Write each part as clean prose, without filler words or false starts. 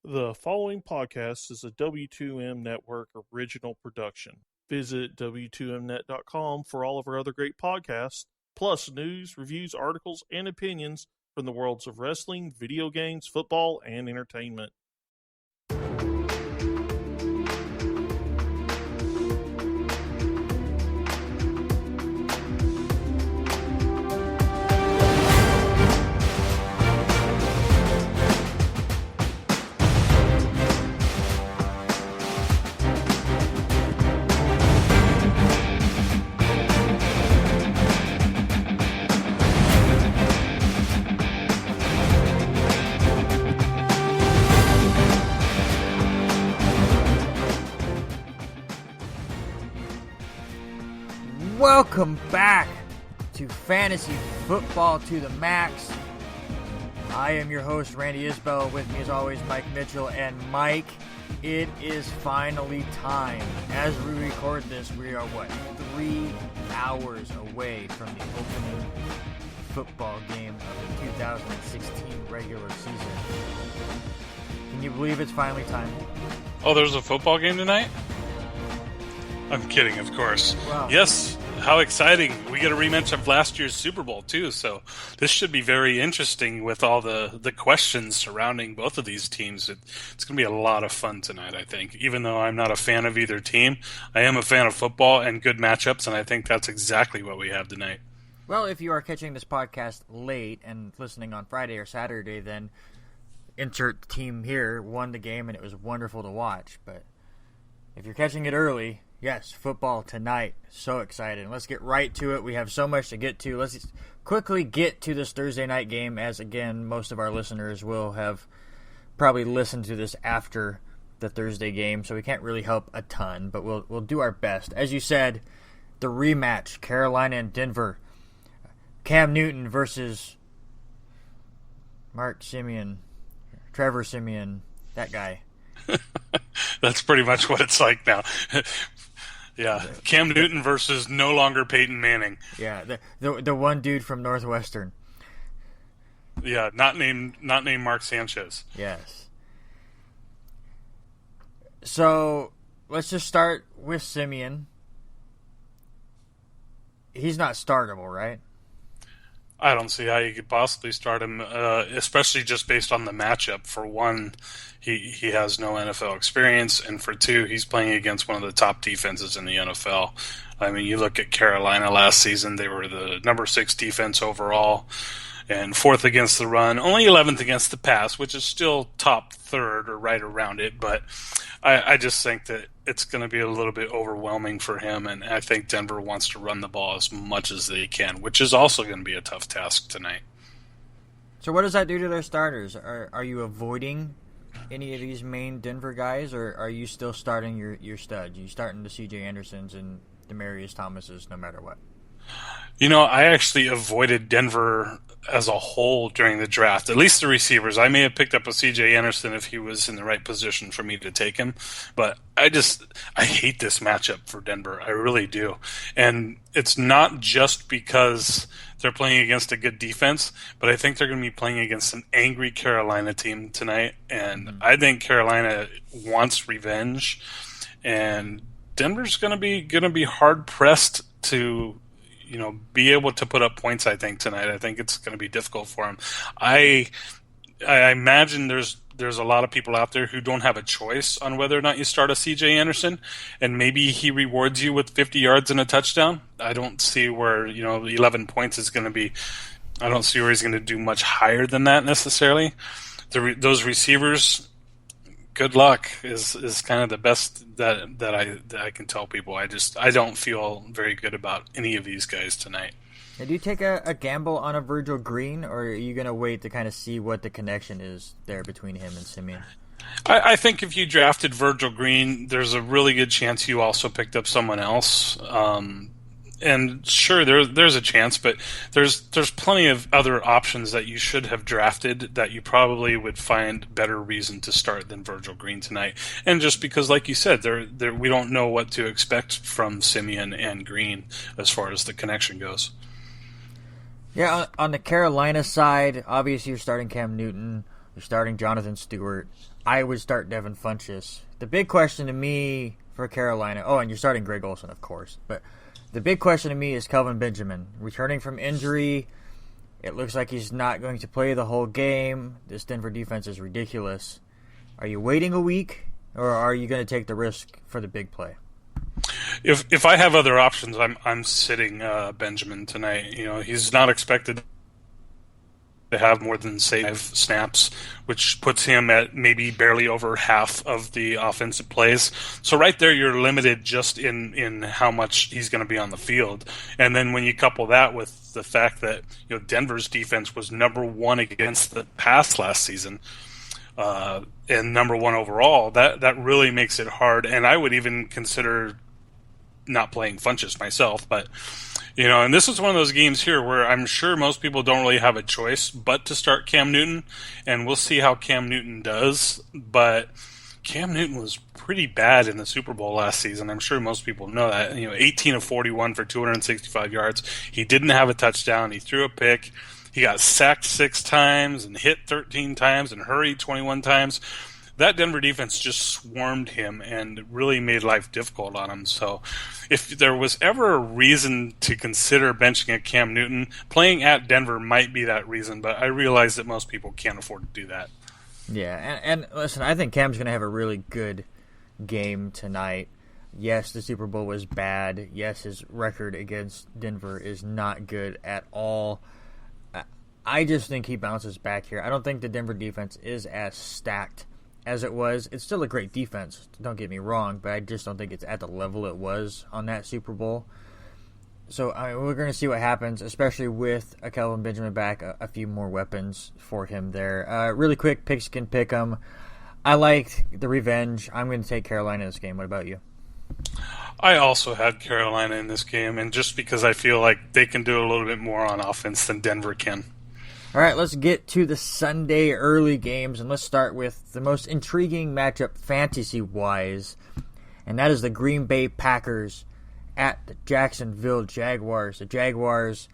The following podcast is a W2M Network original production. Visit W2Mnet.com for all of our other great podcasts, plus news, reviews, articles, and opinions from the worlds of wrestling, video games, football, and entertainment. Welcome back to Fantasy Football to the Max. I am your host, Randy Isbell. With me, as always, Mike Mitchell. And Mike, it is finally time. As we record this, we are, 3 hours away from the opening football game of the 2016 regular season. Can you believe it's finally time? Oh, there's a football game tonight? I'm kidding, of course. Wow. Yes, how exciting. We get a rematch of last year's Super Bowl, too, so this should be very interesting with all the questions surrounding both of these teams. It's going to be a lot of fun tonight, I think. Even though I'm not a fan of either team, I am a fan of football and good matchups, and I think that's exactly what we have tonight. Well, if you are catching this podcast late and listening on Friday or Saturday, then insert team here won the game, and it was wonderful to watch. But if you're catching it early, yes, football tonight. So excited. Let's get right to it. We have so much to get to. Let's quickly get to this Thursday night game, as, again, most of our listeners will have probably listened to this after the Thursday game, so we can't really help a ton, but we'll do our best. As you said, the rematch, Carolina and Denver. Cam Newton versus Mark Simeon, Trevor Simeon, that guy. That's pretty much what it's like now. Yeah, Cam Newton versus no longer Peyton Manning. Yeah, the one dude from Northwestern. Yeah, not named Mark Sanchez. Yes. So let's just start with Simeon. He's not startable, right? I don't see how you could possibly start him, especially just based on the matchup. For one, he has no NFL experience, and for two, he's playing against one of the top defenses in the NFL. I mean, you look at Carolina last season; they were the number 6 defense overall, and 4th against the run, only 11th against the pass, which is still top 3rd or right around it. But I just think that it's going to be a little bit overwhelming for him, and I think Denver wants to run the ball as much as they can, which is also going to be a tough task tonight. So what does that do to their starters? Are you avoiding any of these main Denver guys, or are you still starting your studs? Are you starting the C.J. Andersons and Demaryius Thomases no matter what? You know, I actually avoided Denver as a whole during the draft, at least the receivers. I may have picked up a C.J. Anderson if he was in the right position for me to take him, but I hate this matchup for Denver. I really do. And it's not just because they're playing against a good defense, but I think they're going to be playing against an angry Carolina team tonight, and I think Carolina wants revenge, and Denver's going to be hard pressed to be able to put up points, I think, tonight. I think it's going to be difficult for him. I imagine there's a lot of people out there who don't have a choice on whether or not you start a C.J. Anderson, and maybe he rewards you with 50 yards and a touchdown. I don't see where, 11 points is going to be. I don't see where he's going to do much higher than that necessarily. Those receivers, good luck is kind of the best that I can tell people. I don't feel very good about any of these guys tonight. Now, do you take a gamble on a Virgil Green, or are you going to wait to kind of see what the connection is there between him and Simeon? I think if you drafted Virgil Green, there's a really good chance you also picked up someone else. And sure, there's a chance, but there's plenty of other options that you should have drafted that you probably would find better reason to start than Virgil Green tonight. And just because, like you said, we don't know what to expect from Simeon and Green as far as the connection goes. Yeah, on the Carolina side, obviously you're starting Cam Newton. You're starting Jonathan Stewart. I would start Devin Funchess. The big question to me for Carolina, and you're starting Greg Olsen, of course, but the big question to me is Kelvin Benjamin. Returning from injury, it looks like he's not going to play the whole game. This Denver defense is ridiculous. Are you waiting a week, or are you going to take the risk for the big play? If I have other options, I'm sitting Benjamin tonight. He's not expected to have more than, say, 5 snaps, which puts him at maybe barely over half of the offensive plays. So right there, you're limited just in how much he's going to be on the field. And then when you couple that with the fact that Denver's defense was number 1 against the pass last season, and number 1 overall, that really makes it hard. And I would even consider not playing Funchess myself, but and this is one of those games here where I'm sure most people don't really have a choice but to start Cam Newton, and we'll see how Cam Newton does. But Cam Newton was pretty bad in the Super Bowl last season. I'm sure most people know that. 18 of 41 for 265 yards. He didn't have a touchdown. He threw a pick. He got sacked 6 times and hit 13 times and hurried 21 times. That Denver defense just swarmed him and really made life difficult on him. So if there was ever a reason to consider benching a Cam Newton, playing at Denver might be that reason, but I realize that most people can't afford to do that. Yeah, and listen, I think Cam's going to have a really good game tonight. Yes, the Super Bowl was bad. Yes, his record against Denver is not good at all. I just think he bounces back here. I don't think the Denver defense is as stacked as it was. It's still a great defense, don't get me wrong, but I just don't think it's at the level it was on that Super Bowl. So we're going to see what happens, especially with a Kelvin Benjamin back, a few more weapons for him there. Really quick, pigskin pick 'em. I liked the revenge. I'm going to take Carolina in this game. What about you? I also had Carolina in this game, and just because I feel like they can do a little bit more on offense than Denver can. All right, let's get to the Sunday early games, and let's start with the most intriguing matchup fantasy-wise, and that is the Green Bay Packers at the Jacksonville Jaguars. The Jaguars,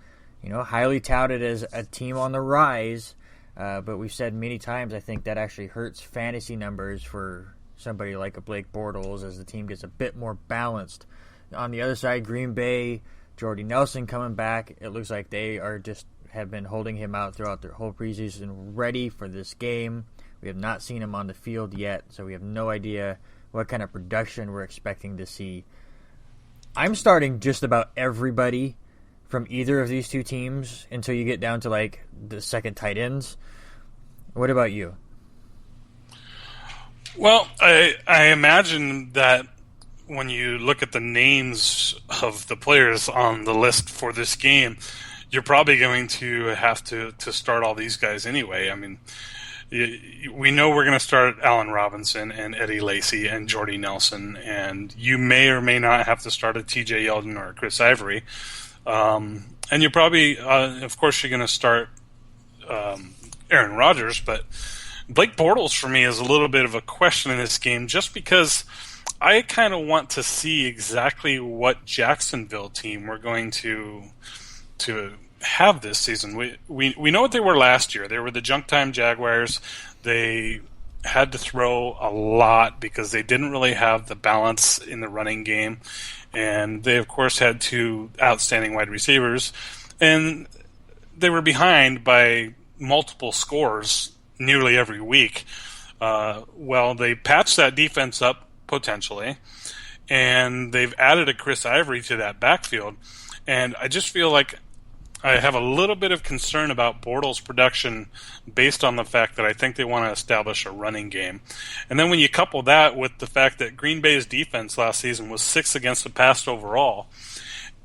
highly touted as a team on the rise, but we've said many times I think that actually hurts fantasy numbers for somebody like a Blake Bortles as the team gets a bit more balanced. On the other side, Green Bay, Jordy Nelson coming back. It looks like they are just have been holding him out throughout their whole preseason, ready for this game. We have not seen him on the field yet, so we have no idea what kind of production we're expecting to see. I'm starting just about everybody from either of these two teams until you get down to the second tight ends. What about you? Well, I imagine that when you look at the names of the players on the list for this game, you're probably going to have to start all these guys anyway. I mean, we know we're going to start Allen Robinson and Eddie Lacy and Jordy Nelson, and you may or may not have to start a TJ Yeldon or a Chris Ivory. And you're probably, of course, you're going to start Aaron Rodgers, but Blake Bortles for me is a little bit of a question in this game just because I kind of want to see exactly what Jacksonville team we're going to have this season. We know what they were last year. They were the junk time Jaguars. They had to throw a lot because they didn't really have the balance in the running game. And they, of course, had 2 outstanding wide receivers. And they were behind by multiple scores nearly every week. Well, they patched that defense up potentially, and they've added a Chris Ivory to that backfield. And I just feel like I have a little bit of concern about Bortles' production based on the fact that I think they want to establish a running game. And then when you couple that with the fact that Green Bay's defense last season was 6th against the pass overall,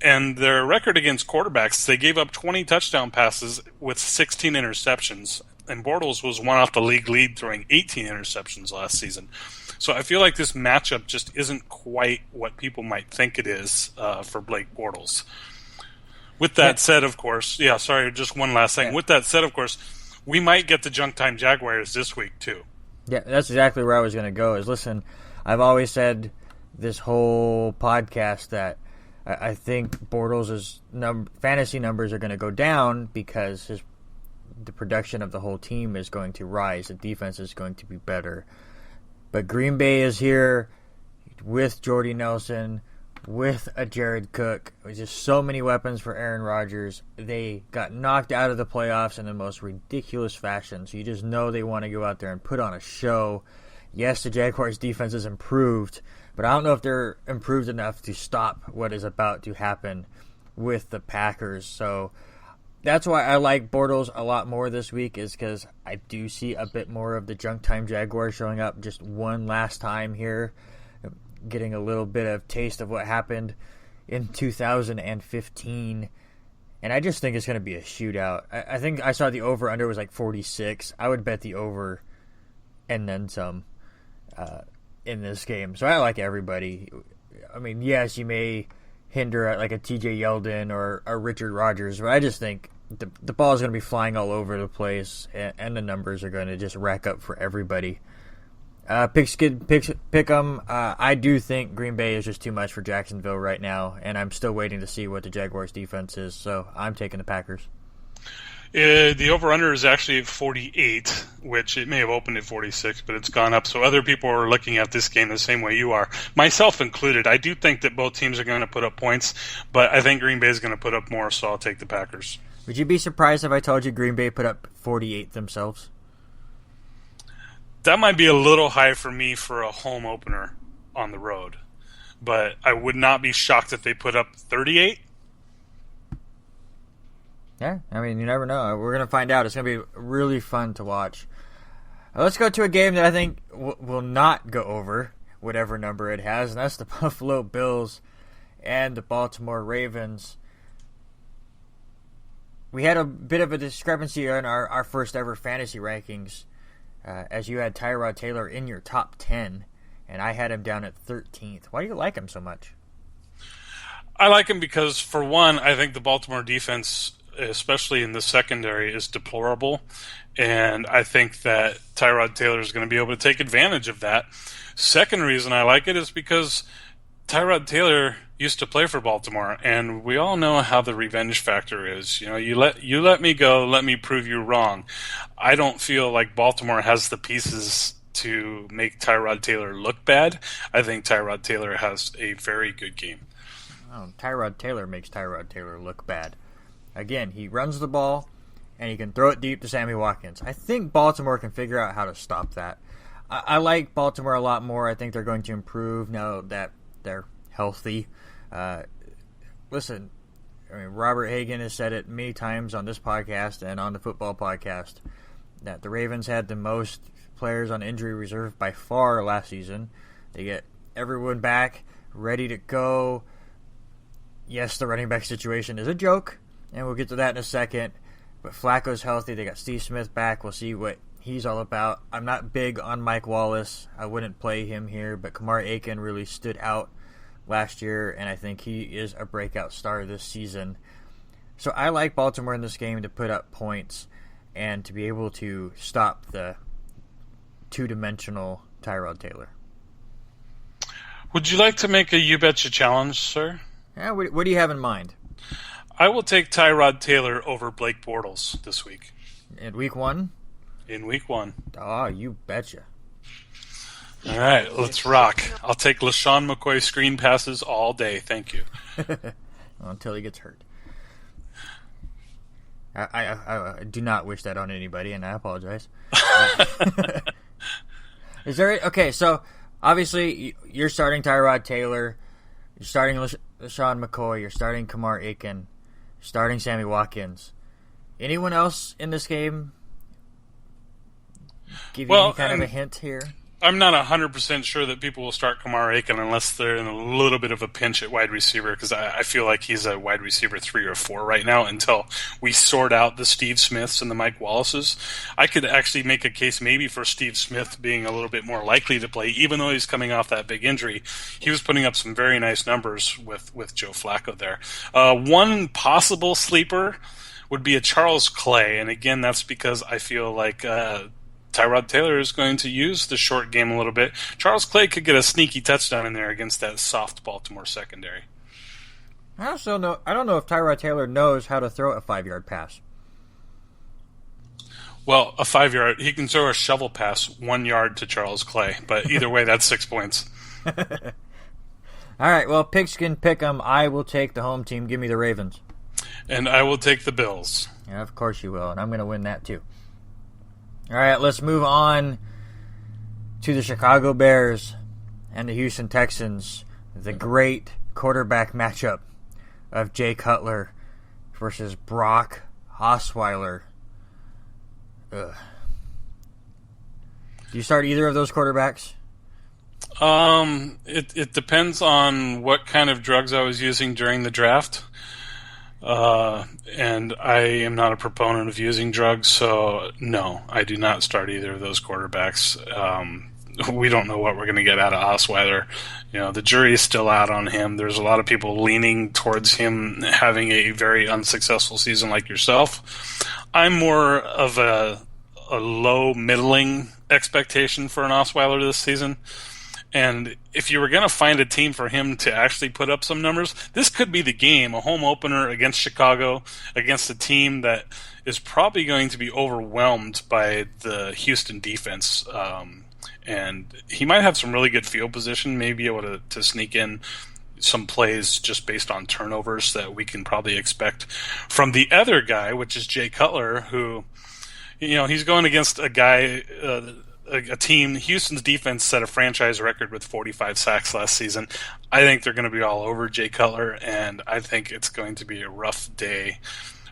and their record against quarterbacks, they gave up 20 touchdown passes with 16 interceptions. And Bortles was one off the league lead, throwing 18 interceptions last season. So I feel like this matchup just isn't quite what people might think it is for Blake Bortles. With that said, of course, just one last thing. Yeah. With that said, of course, we might get the junk time Jaguars this week too. Yeah, that's exactly where I was going to go. Listen, I've always said this whole podcast that I think Bortles' fantasy numbers are going to go down because the production of the whole team is going to rise. The defense is going to be better. But Green Bay is here with Jordy Nelson, with a Jared Cook. There's just so many weapons for Aaron Rodgers. They got knocked out of the playoffs in the most ridiculous fashion. So you just know they want to go out there and put on a show. Yes, the Jaguars' defense is improved, but I don't know if they're improved enough to stop what is about to happen with the Packers. So that's why I like Bortles a lot more this week, is because I do see a bit more of the junk time Jaguars showing up just one last time here, getting a little bit of taste of what happened in 2015. And I just think it's going to be a shootout. I think I saw the over-under was like 46. I would bet the over and then some in this game. So I like everybody. I mean, yes, you may hinder like a TJ Yeldon or a Richard Rodgers, but I just think the ball is going to be flying all over the place, and the numbers are going to just rack up for everybody. Pick 'em. I do think Green Bay is just too much for Jacksonville right now, and I'm still waiting to see what the Jaguars' defense is, so I'm taking the Packers. The over-under is actually at 48, which it may have opened at 46, but it's gone up. So other people are looking at this game the same way you are, myself included. I do think that both teams are going to put up points, but I think Green Bay is going to put up more, so I'll take the Packers. Would you be surprised if I told you Green Bay put up 48 themselves? That might be a little high for me for a home opener on the road, but I would not be shocked if they put up 38. Yeah, I mean, you never know. We're going to find out. It's going to be really fun to watch. Let's go to a game that I think will not go over whatever number it has, and that's the Buffalo Bills and the Baltimore Ravens. We had a bit of a discrepancy in our first ever fantasy rankings, as you had Tyrod Taylor in your top 10, and I had him down at 13th. Why do you like him so much? I like him because, for one, I think the Baltimore defense, especially in the secondary, is deplorable, and I think that Tyrod Taylor is going to be able to take advantage of that. Second reason I like it is because Tyrod Taylor used to play for Baltimore, and we all know how the revenge factor is. You know, you let me go, let me prove you wrong. I don't feel like Baltimore has the pieces to make Tyrod Taylor look bad. I think Tyrod Taylor has a very good game. Oh, Tyrod Taylor makes Tyrod Taylor look bad. Again, he runs the ball, and he can throw it deep to Sammy Watkins. I think Baltimore can figure out how to stop that. I like Baltimore a lot more. I think they're going to improve now that they're healthy. Listen, I mean, Robert Hagan has said it many times on this podcast and on the football podcast that the Ravens had the most players on injury reserve by far last season. They get everyone back, ready to go. Yes, the running back situation is a joke, and we'll get to that in a second. But Flacco's healthy. They got Steve Smith back. We'll see what he's all about. I'm not big on Mike Wallace. I wouldn't play him here, but Kamar Aiken really stood out last year, and I think he is a breakout star this season. So I like Baltimore in this game to put up points and to be able to stop the two-dimensional Tyrod Taylor. Would you like to make a You Betcha challenge, sir? Yeah, what do you have in mind? I will take Tyrod Taylor over Blake Bortles this week. In week 1? In week 1. Oh, you betcha. All right, let's rock. I'll take LaShawn McCoy screen passes all day. Thank you. Until he gets hurt. I do not wish that on anybody, and I apologize. Is there... Okay, so obviously you're starting Tyrod Taylor. You're starting LaShawn McCoy. You're starting Kamar Aiken. You're starting Sammy Watkins. Anyone else in this game give you any kind of a hint here? I'm not 100% sure that people will start Kamar Aiken unless they're in a little bit of a pinch at wide receiver, because I feel like he's a wide receiver 3 or 4 right now until we sort out the Steve Smiths and the Mike Wallaces. I could actually make a case maybe for Steve Smith being a little bit more likely to play, even though he's coming off that big injury. He was putting up some very nice numbers with Joe Flacco there. One possible sleeper would be a Charles Clay, and again, that's because I feel like Tyrod Taylor is going to use the short game a little bit. Charles Clay could get a sneaky touchdown in there against that soft Baltimore secondary. I don't know if Tyrod Taylor knows how to throw a 5-yard pass. Well, a 5-yard, he can throw a shovel pass 1 yard to Charles Clay, but either way, that's 6 points. All right, well, Pigskin Pick'em, I will take the home team. Give me the Ravens. And I will take the Bills. Yeah, of course you will, and I'm going to win that too. All right, let's move on to the Chicago Bears and the Houston Texans. The great quarterback matchup of Jay Cutler versus Brock Osweiler. Ugh. Do you start either of those quarterbacks? It depends on what kind of drugs I was using during the draft. And I am not a proponent of using drugs, so no, I do not start either of those quarterbacks. We don't know what we're going to get out of Osweiler. The jury is still out on him. There's a lot of people leaning towards him having a very unsuccessful season like yourself. I'm more of a low middling expectation for an Osweiler this season. And if you were going to find a team for him to actually put up some numbers, this could be the game, a home opener against Chicago, against a team that is probably going to be overwhelmed by the Houston defense. And he might have some really good field position, maybe able to sneak in some plays just based on turnovers that we can probably expect from the other guy, which is Jay Cutler, who, he's going against a guy, a team. Houston's defense set a franchise record with 45 sacks last season. I think they're going to be all over Jay Cutler, and I think it's going to be a rough day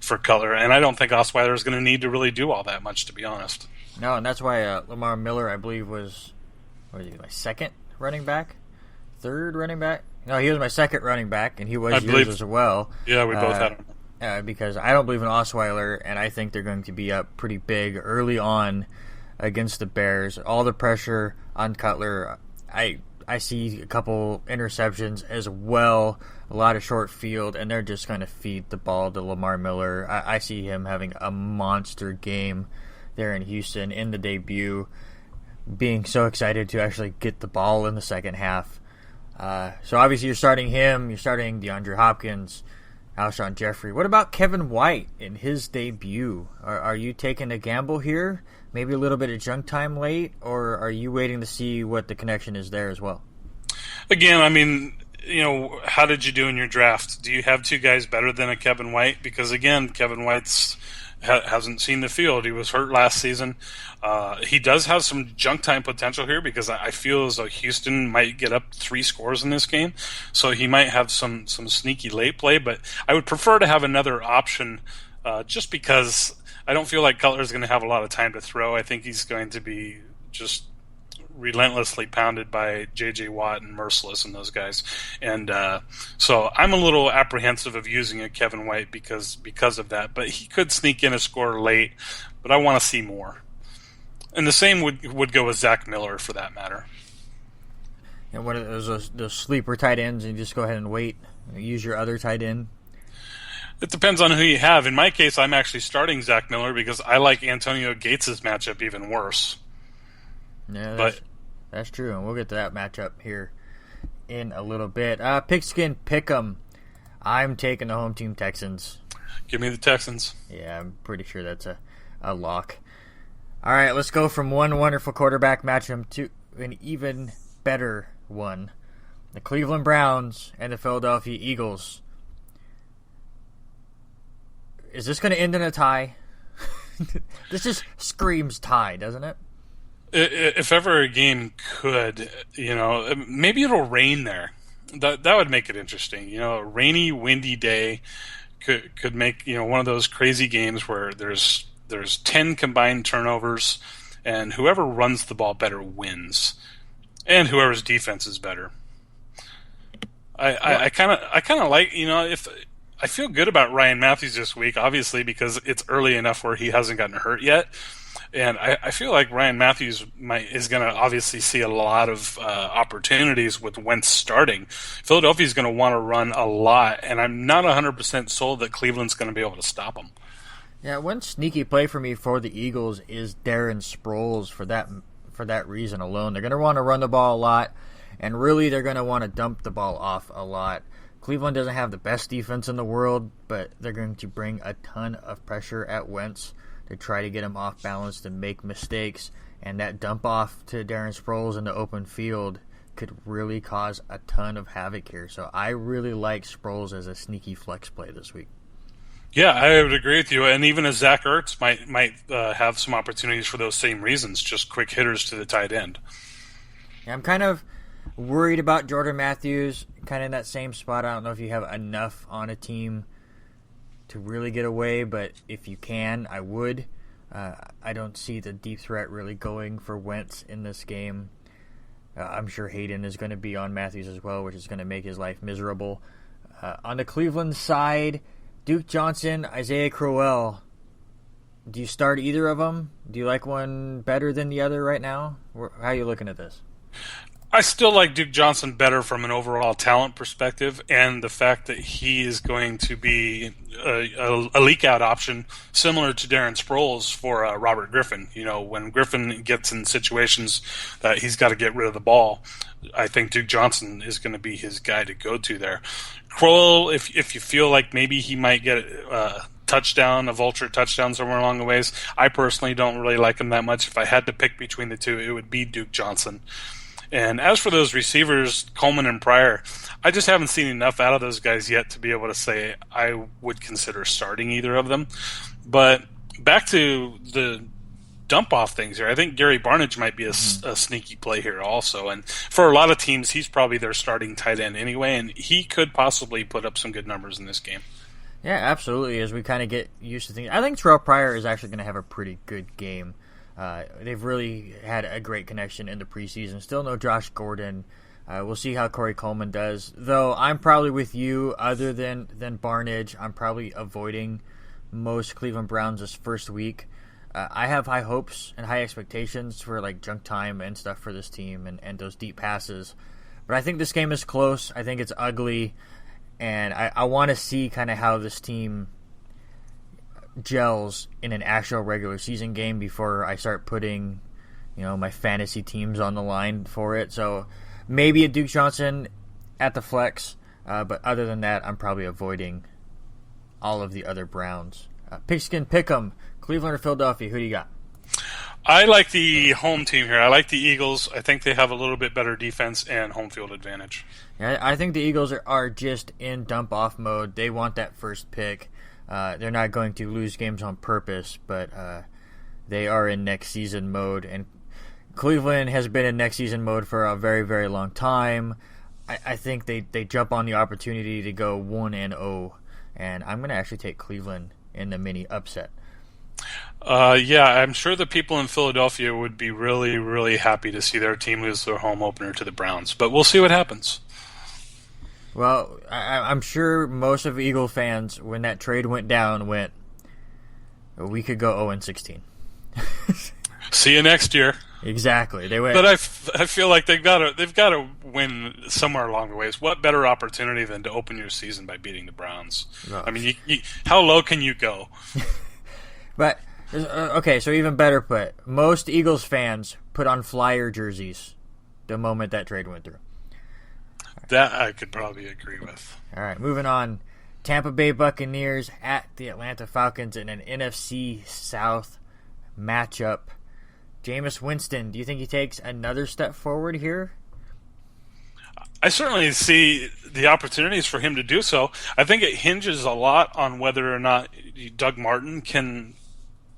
for Cutler. And I don't think Osweiler is going to need to really do all that much, to be honest. No, and that's why Lamar Miller, I believe, was my second running back? Third running back? No, he was my second running back, and he was yours as well. Yeah, we both had him. Because I don't believe in Osweiler, and I think they're going to be up pretty big early on against the Bears. All the pressure on Cutler. I see a couple interceptions as well, a lot of short field, and they're just going to feed the ball to Lamar Miller. I see him having a monster game there in Houston in the debut, being so excited to actually get the ball in the second half. So obviously you're starting him, you're starting DeAndre Hopkins, Alshon Jeffrey. What about Kevin White in his debut? Are you taking a gamble here? Maybe a little bit of junk time late, or are you waiting to see what the connection is there as well? Again, I mean, how did you do in your draft? Do you have two guys better than a Kevin White? Because again, Kevin White's hasn't seen the field. He was hurt last season. He does have some junk time potential here because I feel as though Houston might get up 3 scores in this game. So he might have some sneaky late play, but I would prefer to have another option just because I don't feel like Cutler's going to have a lot of time to throw. I think he's going to be just relentlessly pounded by J.J. Watt and Merciless and those guys. And so I'm a little apprehensive of using a Kevin White because of that. But he could sneak in a score late, but I want to see more. And the same would go with Zach Miller for that matter. And one of those sleeper tight ends, and you just go ahead and wait. Use your other tight end. It depends on who you have. In my case, I'm actually starting Zach Miller because I like Antonio Gates' matchup even worse. Yeah, that's true, and we'll get to that matchup here in a little bit. Pigskin Pick'em. I'm taking the home team Texans. Give me the Texans. Yeah, I'm pretty sure that's a lock. All right, let's go from one wonderful quarterback matchup to an even better one. The Cleveland Browns and the Philadelphia Eagles. Is this going to end in a tie? This just screams tie, doesn't it? If ever a game could, maybe it'll rain there. That would make it interesting. A rainy, windy day could make one of those crazy games where there's 10 combined turnovers, and whoever runs the ball better wins, and whoever's defense is better. I kind of like if. I feel good about Ryan Matthews this week, obviously, because it's early enough where he hasn't gotten hurt yet. And I feel like Ryan Matthews is going to obviously see a lot of opportunities with Wentz starting. Philadelphia is going to want to run a lot, and I'm not 100% sold that Cleveland's going to be able to stop them. Yeah, one sneaky play for me for the Eagles is Darren Sproles for that reason alone. They're going to want to run the ball a lot, and really they're going to want to dump the ball off a lot. Cleveland doesn't have the best defense in the world, but they're going to bring a ton of pressure at Wentz. to try to get him off balance, to make mistakes, and that dump off to Darren Sproles in the open field could really cause a ton of havoc here. So I really like Sproles as a sneaky flex play this week. Yeah, I would agree with you. And even as Zach Ertz might have some opportunities for those same reasons, just quick hitters to the tight end. Yeah, I'm kind of worried about Jordan Matthews, kind of in that same spot. I don't know if you have enough on a team to really get away, but if you can, I would. I don't see the deep threat really going for Wentz in this game. I'm sure Hayden is going to be on Matthews as well, which is going to make his life miserable. On the Cleveland side, Duke Johnson, Isaiah Crowell. Do you start either of them? Do you like one better than the other right now? How are you looking at this? I still like Duke Johnson better from an overall talent perspective, and the fact that he is going to be a leak-out option similar to Darren Sproles for Robert Griffin. You know, when Griffin gets in situations that he's got to get rid of the ball, I think Duke Johnson is going to be his guy to go to there. Crowell, if you feel like maybe he might get a vulture touchdown somewhere along the ways, I personally don't really like him that much. If I had to pick between the two, it would be Duke Johnson. And as for those receivers, Coleman and Pryor, I just haven't seen enough out of those guys yet to be able to say I would consider starting either of them. But back to the dump-off things here, I think Gary Barnidge might be a sneaky play here also. And for a lot of teams, he's probably their starting tight end anyway, and he could possibly put up some good numbers in this game. Yeah, absolutely, as we kind of get used to things. I think Terrell Pryor is actually going to have a pretty good game. They've really had a great connection in the preseason. Still no Josh Gordon. We'll see how Corey Coleman does. Though I'm probably with you, other than Barnidge, I'm probably avoiding most Cleveland Browns this first week. I have high hopes and high expectations for like junk time and stuff for this team and those deep passes. But I think this game is close. I think it's ugly. And I want to see kind of how this team gels in an actual regular season game before I start putting, my fantasy teams on the line for it. So maybe a Duke Johnson at the flex, but other than that, I'm probably avoiding all of the other Browns. Pigskin Pick'em, Cleveland or Philadelphia? Who do you got? I like the home team here. I like the Eagles. I think they have a little bit better defense and home field advantage. Yeah, I think the Eagles are just in dump-off mode. They want that first pick. They're not going to lose games on purpose, but they are in next season mode. And Cleveland has been in next season mode for a very, very long time. I think they jump on the opportunity to go 1-0, and I'm going to actually take Cleveland in the mini upset. Yeah, I'm sure the people in Philadelphia would be really, really happy to see their team lose their home opener to the Browns, but we'll see what happens. Well, I'm sure most of Eagle fans, when that trade went down, went, we could go 0-16. See you next year. Exactly. They went. But I feel like they've got to win somewhere along the ways. What better opportunity than to open your season by beating the Browns? Oh. I mean, how low can you go? But okay, so even better put, most Eagles fans put on Flyer jerseys the moment that trade went through. That I could probably agree with. All right, moving on. Tampa Bay Buccaneers at the Atlanta Falcons in an NFC South matchup. Jameis Winston, do you think he takes another step forward here? I certainly see the opportunities for him to do so. I think it hinges a lot on whether or not Doug Martin can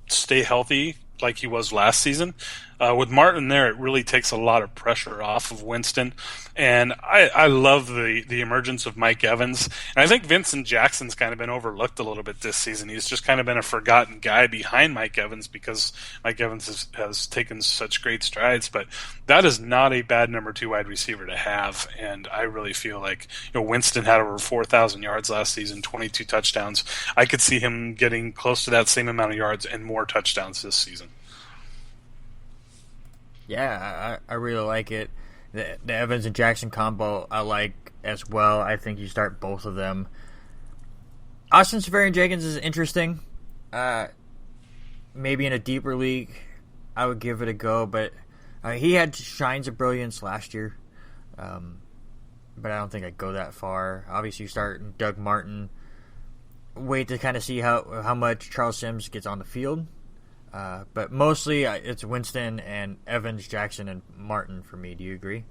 stay healthy like he was last season. With Martin there, it really takes a lot of pressure off of Winston. And I love the emergence of Mike Evans. And I think Vincent Jackson's kind of been overlooked a little bit this season. He's just kind of been a forgotten guy behind Mike Evans because Mike Evans has taken such great strides. But that is not a bad number 2 wide receiver to have. And I really feel like Winston had over 4,000 yards last season, 22 touchdowns. I could see him getting close to that same amount of yards and more touchdowns this season. Yeah, I really like it. The Evans and Jackson combo I like as well. I think you start both of them. Austin Seferian-Jenkins is interesting. Maybe in a deeper league, I would give it a go. But he had shines of brilliance last year. But I don't think I'd go that far. Obviously, you start Doug Martin. Wait to kind of see how much Charles Sims gets on the field. But mostly it's Winston and Evans, Jackson, and Martin for me. Do you agree?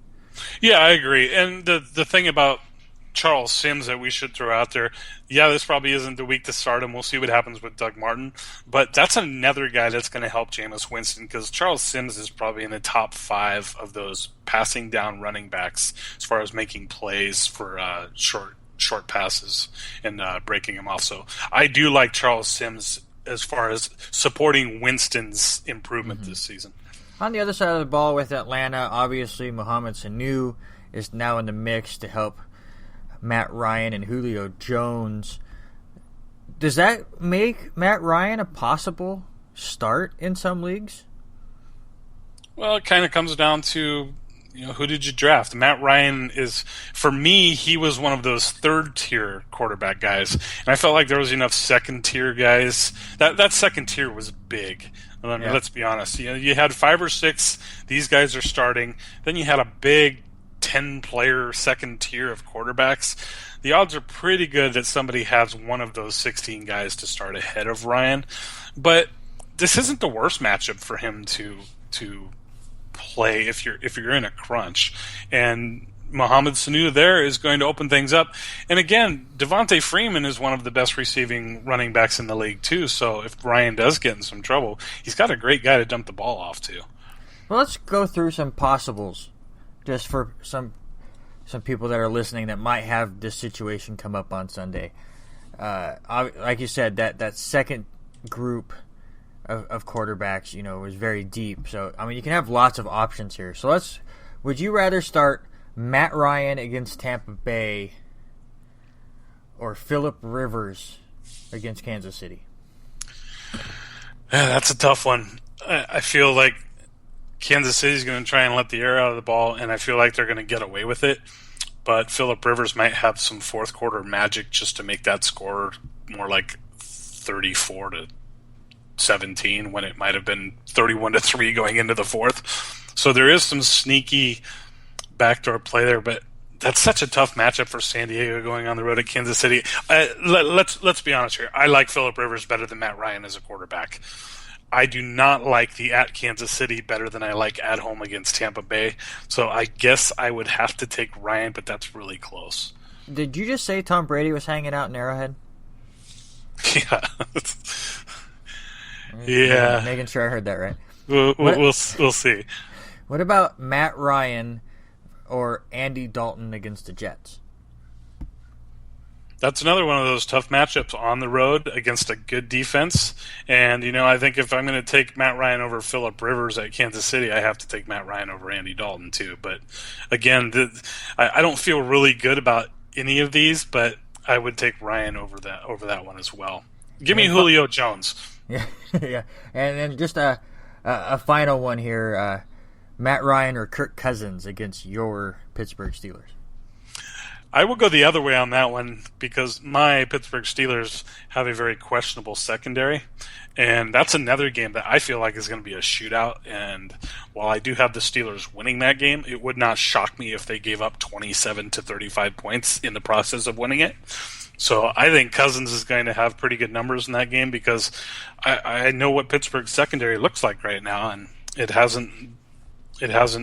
Yeah, I agree. And the thing about Charles Sims that we should throw out there, yeah, this probably isn't the week to start him. We'll see what happens with Doug Martin. But that's another guy that's going to help Jameis Winston, because Charles Sims is probably in the top 5 of those passing down running backs as far as making plays for short passes and breaking them off. So I do like Charles Sims as far as supporting Winston's improvement this season. On the other side of the ball with Atlanta, obviously Mohamed Sanu is now in the mix to help Matt Ryan and Julio Jones. Does that make Matt Ryan a possible start in some leagues? Well, it kind of comes down to, who did you draft? Matt Ryan is, for me, he was one of those third-tier quarterback guys. And I felt like there was enough second-tier guys. That second tier was big. Let's be honest. You had 5 or 6. These guys are starting. Then you had a big 10-player second tier of quarterbacks. The odds are pretty good that somebody has one of those 16 guys to start ahead of Ryan. But this isn't the worst matchup for him to play if you're in a crunch. And Mohamed Sanu there is going to open things up. And again, Devontae Freeman is one of the best receiving running backs in the league too. So if Ryan does get in some trouble, he's got a great guy to dump the ball off to. Well, let's go through some possibles just for some people that are listening that might have this situation come up on Sunday. Like you said, that second group of quarterbacks, was very deep. So, you can have lots of options here. So would you rather start Matt Ryan against Tampa Bay or Phillip Rivers against Kansas City? Yeah, that's a tough one. I feel like Kansas City's going to try and let the air out of the ball, and I feel like they're going to get away with it. But Phillip Rivers might have some fourth quarter magic just to make that score more like 34-17 when it might have been 31-3 going into the fourth. So there is some sneaky backdoor play there, but that's such a tough matchup for San Diego going on the road at Kansas City. Let's be honest here. I like Phillip Rivers better than Matt Ryan as a quarterback. I do not like the at Kansas City better than I like at home against Tampa Bay. So I guess I would have to take Ryan, but that's really close. Did you just say Tom Brady was hanging out in Arrowhead? Yeah. Yeah. Making sure I heard that right. We'll see. What about Matt Ryan or Andy Dalton against the Jets? That's another one of those tough matchups on the road against a good defense. And, I think if I'm going to take Matt Ryan over Phillip Rivers at Kansas City, I have to take Matt Ryan over Andy Dalton too. But, again, I don't feel really good about any of these, but I would take Ryan over that one as well. Give me Julio Jones. Yeah, yeah. And then just a final one here. Matt Ryan or Kirk Cousins against your Pittsburgh Steelers? I will go the other way on that one because my Pittsburgh Steelers have a very questionable secondary, and that's another game that I feel like is going to be a shootout. And while I do have the Steelers winning that game, it would not shock me if they gave up 27 to 35 points in the process of winning it. So I think Cousins is going to have pretty good numbers in that game because I know what Pittsburgh's secondary looks like right now, and it hasn't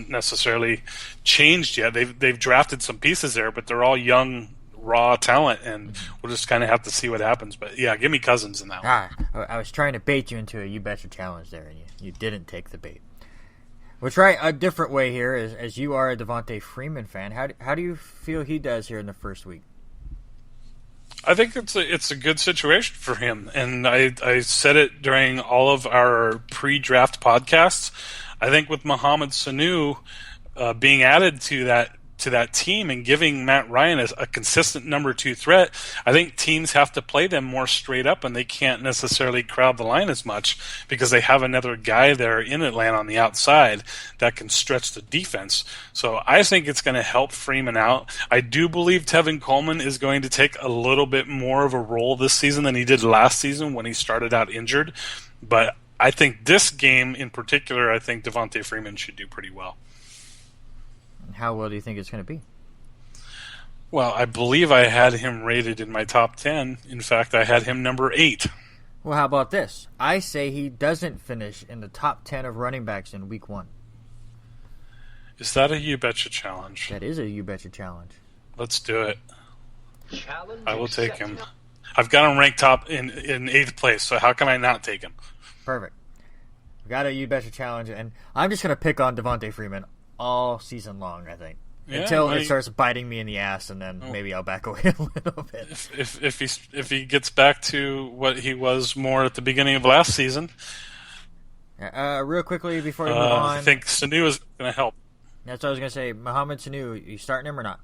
necessarily changed yet. They've drafted some pieces there, but they're all young, raw talent, and we'll just kind of have to see what happens. But yeah, give me Cousins in that one. I was trying to bait you into a You Betcha challenge there, and you didn't take the bait. We'll try a different way here, as you are a Devontae Freeman fan. How do you feel he does here in the first week? I think it's a good situation for him, and I said it during all of our pre-draft podcasts. I think with Mohamed Sanu being added to that team and giving Matt Ryan a consistent number 2 threat, I think teams have to play them more straight up, and they can't necessarily crowd the line as much because they have another guy there in Atlanta on the outside that can stretch the defense. So I think it's going to help Freeman out. I do believe Tevin Coleman is going to take a little bit more of a role this season than he did last season when he started out injured, but I think this game in particular, I think Devontae Freeman should do pretty well. How well do you think it's going to be? Well, I believe I had him rated in my top 10. In fact, I had him number 8. Well, how about this? I say he doesn't finish in the top 10 of running backs in week 1. Is that a You Betcha challenge? That is a You Betcha challenge. Let's do it. Challenge I will take accepted. him. I've got him ranked top in 8th place, so how can I not take him? Perfect. We got a You Betcha challenge, and I'm just going to pick on Devontae Freeman all season long, I think. Yeah, Until it starts biting me in the ass, and then maybe I'll back away a little bit. If he gets back to what he was more at the beginning of last season, real quickly before we move on, I think Sanu is going to help. that's what I was going to say. Mohamed Sanu, you starting him or not?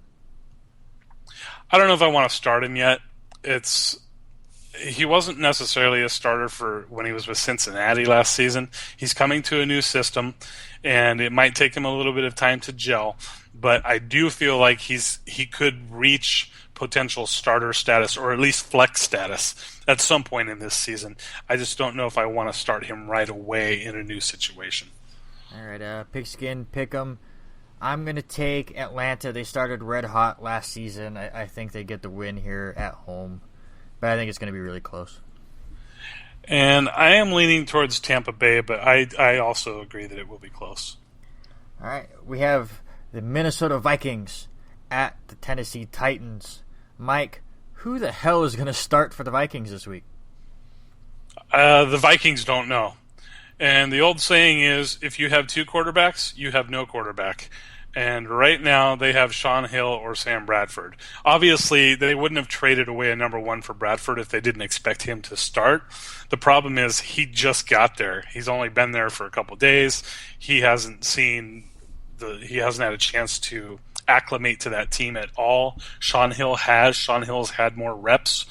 I don't know if I want to start him yet. He wasn't necessarily a starter for when he was with Cincinnati last season. He's coming to a new system, and it might take him a little bit of time to gel. But I do feel like he could reach potential starter status, or at least flex status, at some point in this season. I just don't know if I want to start him right away in a new situation. All right, Pigskin, pick 'em. I'm going to take Atlanta. They started red hot last season. I think they get the win here at home. But I think it's going to be really close. And I am leaning towards Tampa Bay, but I also agree that it will be close. All right, we have the Minnesota Vikings at the Tennessee Titans. Mike, who the hell is going to start for the Vikings this week? The Vikings don't know. And the old saying is, if you have 2 quarterbacks, you have no quarterback. And right now, they have Sean Hill or Sam Bradford. Obviously, they wouldn't have traded away a number 1 for Bradford if they didn't expect him to start. The problem is he just got there. He's only been there for a couple days. He hasn't had a chance to acclimate to that team at all. Sean Hill has. Sean Hill's had more reps,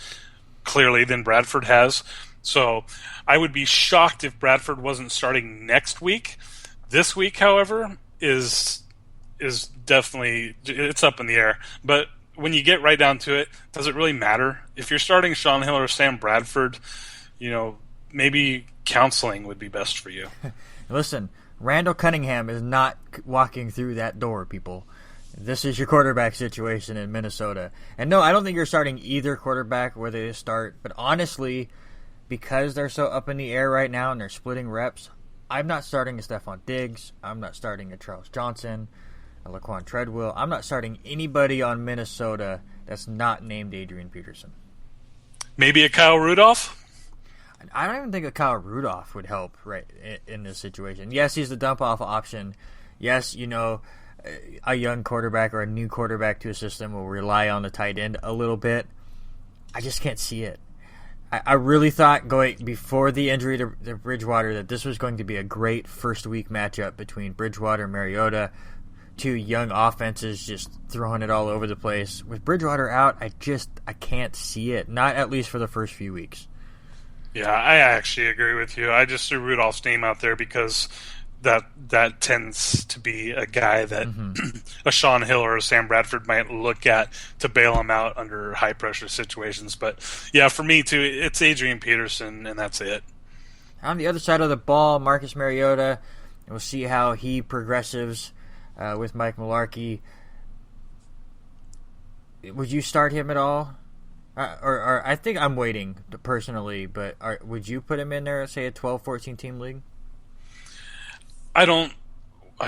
clearly, than Bradford has. So I would be shocked if Bradford wasn't starting next week. This week, however, is definitely, it's up in the air. But when you get right down to it, does it really matter? If you're starting Sean Hill or Sam Bradford, maybe counseling would be best for you. Listen, Randall Cunningham is not walking through that door, people. This is your quarterback situation in Minnesota. And no, I don't think you're starting either quarterback where they start. But honestly, because they're so up in the air right now and they're splitting reps, I'm not starting a Stephon Diggs. I'm not starting a Charles Johnson, a Laquan Treadwell. I'm not starting anybody on Minnesota that's not named Adrian Peterson. Maybe a Kyle Rudolph? I don't even think a Kyle Rudolph would help right in this situation. Yes, he's the dump-off option. Yes, a young quarterback or a new quarterback to a system will rely on the tight end a little bit. I just can't see it. I really thought going before the injury to Bridgewater that this was going to be a great first-week matchup between Bridgewater and Mariota, 2 young offenses just throwing it all over the place. With Bridgewater out, I can't see it, not at least for the first few weeks. Yeah, I actually agree with you. I just threw Rudolph's name out there because that tends to be a guy that a Sean Hill or a Sam Bradford might look at to bail him out under high-pressure situations. But, yeah, for me, too, it's Adrian Peterson, and that's it. On the other side of the ball, Marcus Mariota, we'll see how he progresses with Mike Mularkey. Would you start him at all? Or I think I'm waiting, personally, but would you put him in there, say, a 12-14 team league? I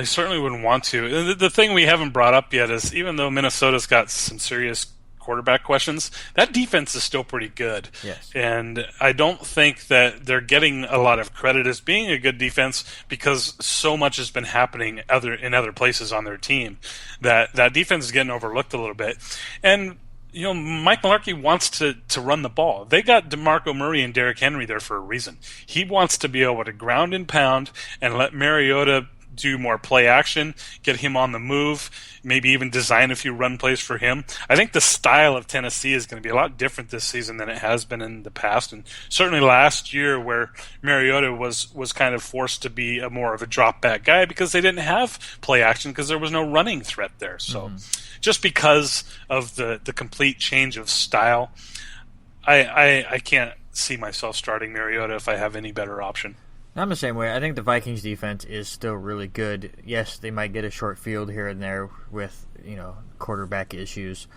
certainly wouldn't want to. The thing we haven't brought up yet is even though Minnesota's got some serious quarterback questions, that defense is still pretty good. Yes. And I don't think that they're getting a lot of credit as being a good defense because so much has been happening in other places on their team that defense is getting overlooked a little bit. And Mike Mularkey wants to run the ball. They got DeMarco Murray and Derrick Henry there for a reason. He wants to be able to ground and pound and let Mariota do more play action, get him on the move, maybe even design a few run plays for him. I think the style of Tennessee is going to be a lot different this season than it has been in the past, and certainly last year where Mariota was kind of forced to be more of a drop-back guy because they didn't have play action because there was no running threat there. So just because of the complete change of style, I can't see myself starting Mariota if I have any better option. I'm the same way. I think the Vikings defense is still really good. Yes, they might get a short field here and there with, quarterback issues.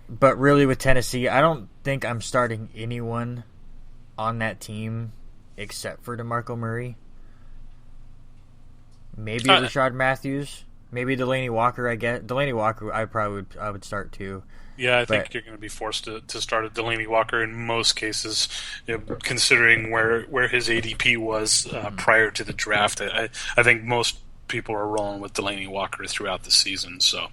But really with Tennessee, I don't think I'm starting anyone on that team except for DeMarco Murray. Maybe Rashard Matthews. Maybe Delaney Walker, I guess. Delaney Walker, I would start too. Yeah, I think you're going to be forced to start a Delaney Walker in most cases, considering where his ADP was prior to the draft. I think most people are rolling with Delaney Walker throughout the season. So,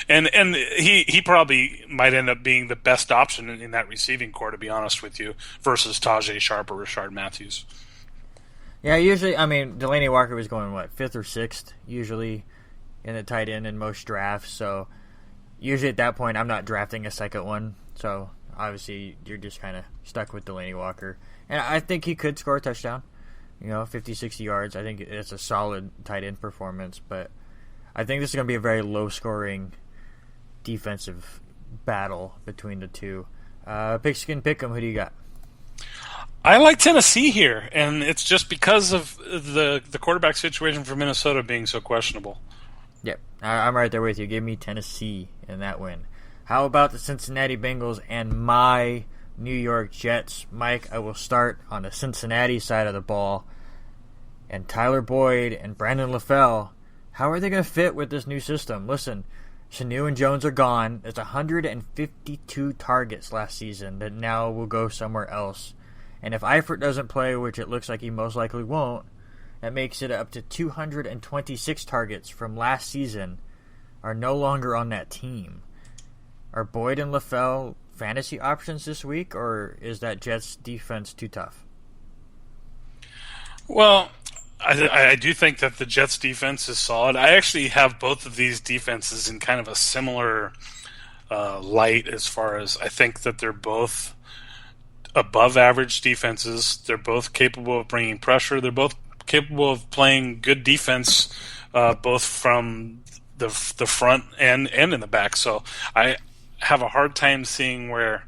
and he probably might end up being the best option in that receiving core, to be honest with you, versus Tajay Sharp or Rashard Matthews. Yeah, usually, Delaney Walker was going, 5th or 6th, usually, in the tight end in most drafts. So, usually at that point, I'm not drafting a second one. So, obviously, you're just kind of stuck with Delaney Walker. And I think he could score a touchdown, 50, 60 yards. I think it's a solid tight end performance. But I think this is going to be a very low-scoring defensive battle between the two. Pigskin Pick'em, who do you got? I like Tennessee here, and it's just because of the quarterback situation for Minnesota being so questionable. Yep, I'm right there with you. Give me Tennessee in that win. How about the Cincinnati Bengals and my New York Jets? Mike, I will start on the Cincinnati side of the ball. And Tyler Boyd and Brandon LaFell, how are they going to fit with this new system? Listen, Sanu and Jones are gone. There's 152 targets last season that now will go somewhere else. And if Eifert doesn't play, which it looks like he most likely won't, that makes it up to 226 targets from last season are no longer on that team. Are Boyd and LaFell fantasy options this week, or is that Jets defense too tough? Well, I do think that the Jets defense is solid. I actually have both of these defenses in kind of a similar light as far as I think that they're both above average defenses. They're both capable of bringing pressure. They're both capable of playing good defense, both from the front and in the back. So I have a hard time seeing where